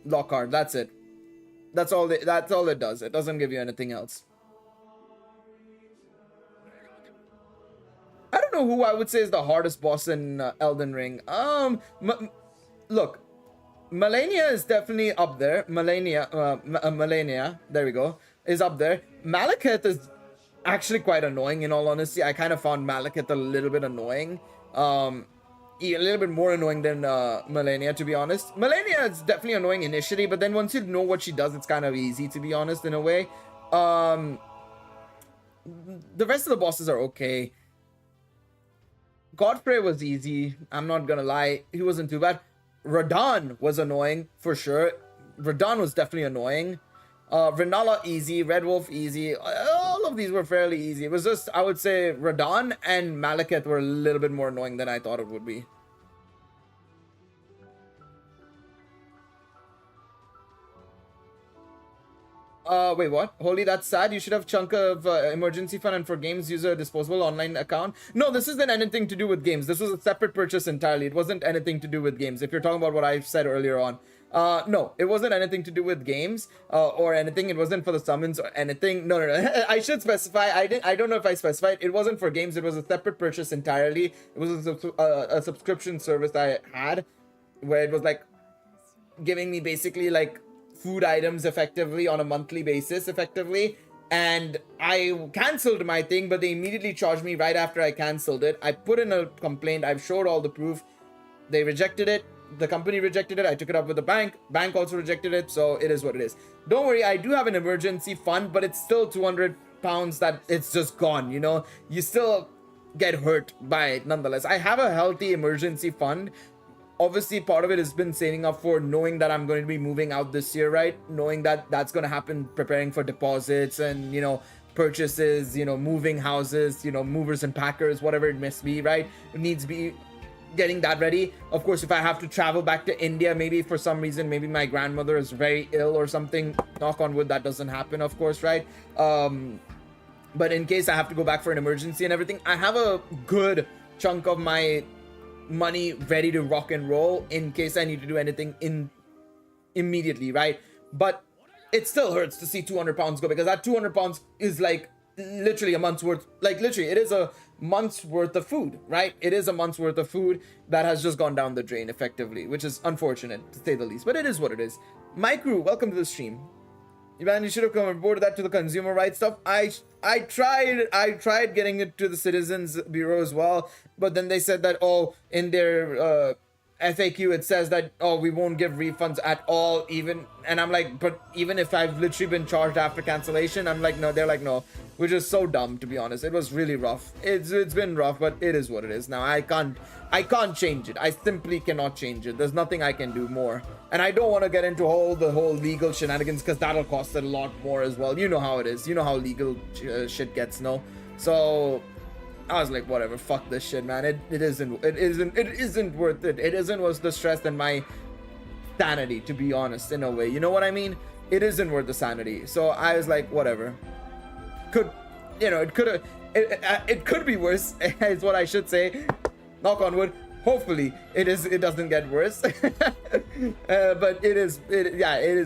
Speaker 1: lock card. That's it. That's all it does. It doesn't give you anything else. I don't know who I would say is the hardest boss in Elden Ring. Look, Melania is definitely up there. Melania, there we go, is up there. Malekith is actually quite annoying, in all honesty. I kind of found Malekith a little bit annoying. A little bit more annoying than Melania, to be honest. Melania is definitely annoying initially, but then once you know what she does, it's kind of easy, to be honest, in a way. The rest of the bosses are okay. Godfrey was easy, I'm not gonna lie. He wasn't too bad. Radahn was annoying, for sure. Radahn was definitely annoying. Renala easy, Red Wolf easy. All of these were fairly easy. It was just, I would say, Radahn and Malekith were a little bit more annoying than I thought it would be. Wait, what? Holy, that's sad. You should have chunk of emergency fund, and for games, use a disposable online account. No, this isn't anything to do with games. This was a separate purchase entirely. It wasn't anything to do with games. If you're talking about what I said earlier on. No, it wasn't anything to do with games or anything. It wasn't for the summons or anything. No. I should specify. I don't know if I specified. It wasn't for games. It was a separate purchase entirely. It was a subscription service I had where it was like giving me basically like food items effectively on a monthly basis effectively. And I cancelled my thing, but they immediately charged me right after I cancelled it. I put in a complaint. I've showed all the proof. They rejected it. The company rejected it. I took it up with the bank. Bank also rejected it. So it is what it is. Don't worry. I do have an emergency fund, but it's still 200 pounds that it's just gone. You know, you still get hurt by it nonetheless. I have a healthy emergency fund. Obviously, part of it has been saving up for knowing that I'm going to be moving out this year, right? Knowing that that's going to happen, preparing for deposits and, you know, purchases, you know, moving houses, you know, movers and packers, whatever it must be, right? It needs to be getting that ready. Of course, if I have to travel back to India, maybe for some reason, maybe my grandmother is very ill or something, knock on wood, that doesn't happen, of course, right? But in case I have to go back for an emergency and everything, I have a good chunk of my money ready to rock and roll in case I need to do anything immediately, right? But it still hurts to see 200 pounds go, because that 200 pounds is like literally a month's worth. Like literally, it is a month's worth of food, right? It is a month's worth of food that has just gone down the drain effectively, which is unfortunate to say the least, but it is what it is. My crew, welcome to the stream. Man, you should have reported that to the consumer rights stuff. I tried getting it to the Citizens Bureau as well, but then they said that, oh, in their FAQ it says that, oh, we won't give refunds at all, even. And I'm like, but even if I've literally been charged after cancellation, I'm like, no. They're like, no, which is so dumb, to be honest. It was really rough. It's been rough, but it is what it is. Now I can't change it. I simply cannot change it. There's nothing I can do more. And I don't want to get into the whole legal shenanigans, because that'll cost a lot more as well. You know how it is. You know how legal shit gets, no? So I was like, whatever, fuck this shit, man. It isn't worth it. It isn't worth the stress and my sanity, to be honest, in a way. You know what I mean? It isn't worth the sanity. So I was like, whatever. It could be worse, is what I should say. Knock on wood. Hopefully it doesn't get worse. But it is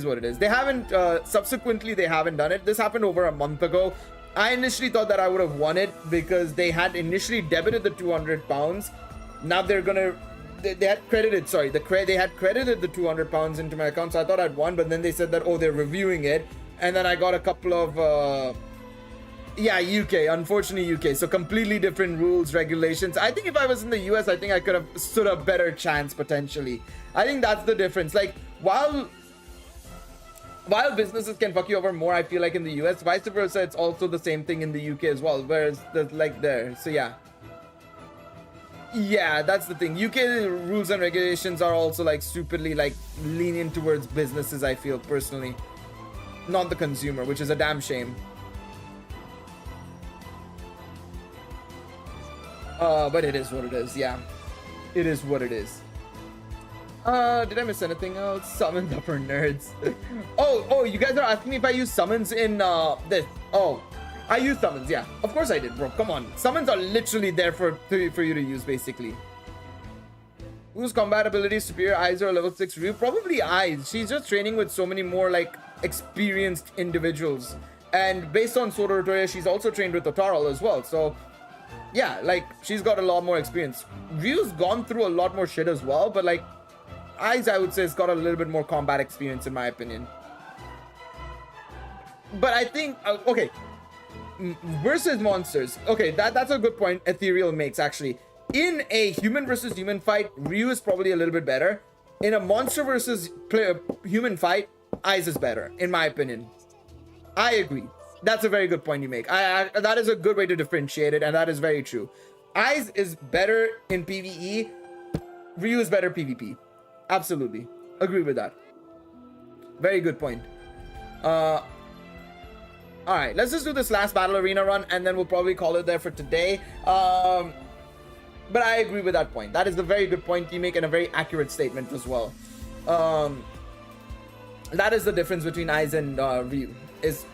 Speaker 1: what it is. They haven't subsequently they haven't done it. This happened over a month ago. I initially thought that I would have won it, because they had initially debited the 200 pounds. Now they had credited, they had credited the 200 pounds into my account, so I thought I'd won, but then they said that, oh, they're reviewing it. And then I got a couple of UK, unfortunately UK, so completely different rules, regulations. I think if I was in the US, I think I could have stood a better chance potentially. I think that's the difference. Like, while businesses can fuck you over more, I feel like in the US, vice versa, it's also the same thing in the UK as well, whereas there's like there. So yeah, that's the thing. UK rules and regulations are also like stupidly like lenient towards businesses, I feel personally, not the consumer, which is a damn shame. But it is what it is. Yeah, it is what it is. Did I miss anything else? Summons are for nerds. oh, you guys are asking me if I use summons in this. Oh, I use summons. Yeah, of course I did, bro. Come on, summons are literally there for you to use, basically. Whose combat ability is superior, Eyes or level 6 Ryu? Probably Eyes. She's just training with so many more like experienced individuals, and based on Sword Oratoria, she's also trained with Otaral as well. So yeah, like she's got a lot more experience. Ryu's gone through a lot more shit as well, but like Eyes, I would say, has got a little bit more combat experience in my opinion. But I think okay, versus monsters. Okay, that's a good point Ethereal makes, actually. In a human versus human fight, Ryu is probably a little bit better. In a monster versus human fight, Eyes is better, in my opinion. I agree. That's a very good point you make. That is a good way to differentiate it, and that is very true. Eyes is better in PvE. Ryu is better PvP. Absolutely. Agree with that. Very good point. Alright, let's just do this last battle arena run, and then we'll probably call it there for today. But I agree with that point. That is a very good point you make, and a very accurate statement as well. That is the difference between Eyes and Ryu.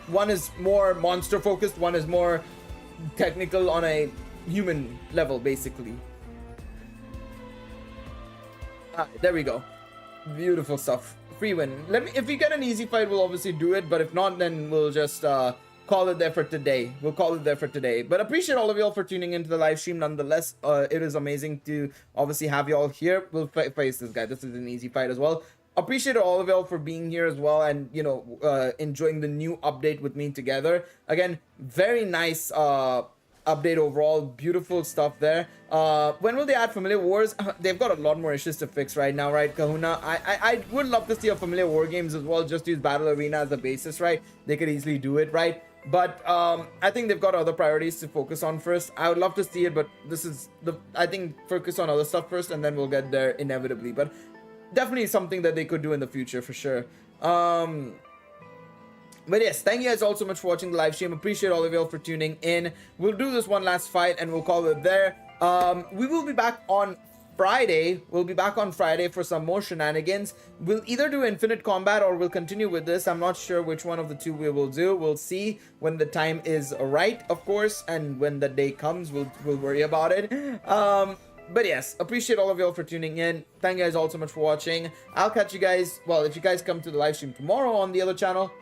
Speaker 1: One is more monster focused, one is more technical on a human level, basically. There we go. Beautiful stuff. Free win. If we get an easy fight, we'll obviously do it, but if not, then we'll just call it there for today. We'll call it there for today. But appreciate all of y'all for tuning into the live stream nonetheless. It is amazing to obviously have y'all here. We'll face this guy. This is an easy fight as well. Appreciate all of y'all for being here as well, and you know, enjoying the new update with me together. Again, very nice update overall. Beautiful stuff there. When will they add Familiar Wars? They've got a lot more issues to fix right now, right, Kahuna? I would love to see a Familiar War games as well. Just use Battle Arena as the basis, right? They could easily do it, right? But I think they've got other priorities to focus on first. I would love to see it, but this is I think focus on other stuff first, and then we'll get there inevitably. But definitely something that they could do in the future for sure. But yes, thank you guys all so much for watching the live stream. Appreciate all of y'all for tuning in. We'll do this one last fight and we'll call it there. We will be back on Friday. We'll be back on Friday for some more shenanigans. We'll either do Infinite Combat or we'll continue with this. I'm not sure which one of the two we will do. We'll see when the time is right, of course, and when the day comes, we'll worry about it. But yes, appreciate all of y'all for tuning in. Thank you guys all so much for watching. I'll catch you guys, well, if you guys come to the live stream tomorrow on the other channel,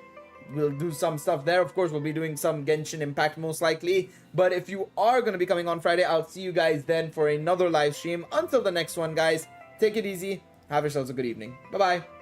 Speaker 1: we'll do some stuff there. Of course, we'll be doing some Genshin Impact most likely. But if you are going to be coming on Friday, I'll see you guys then for another live stream. Until the next one, guys, take it easy. Have yourselves a good evening. Bye-bye.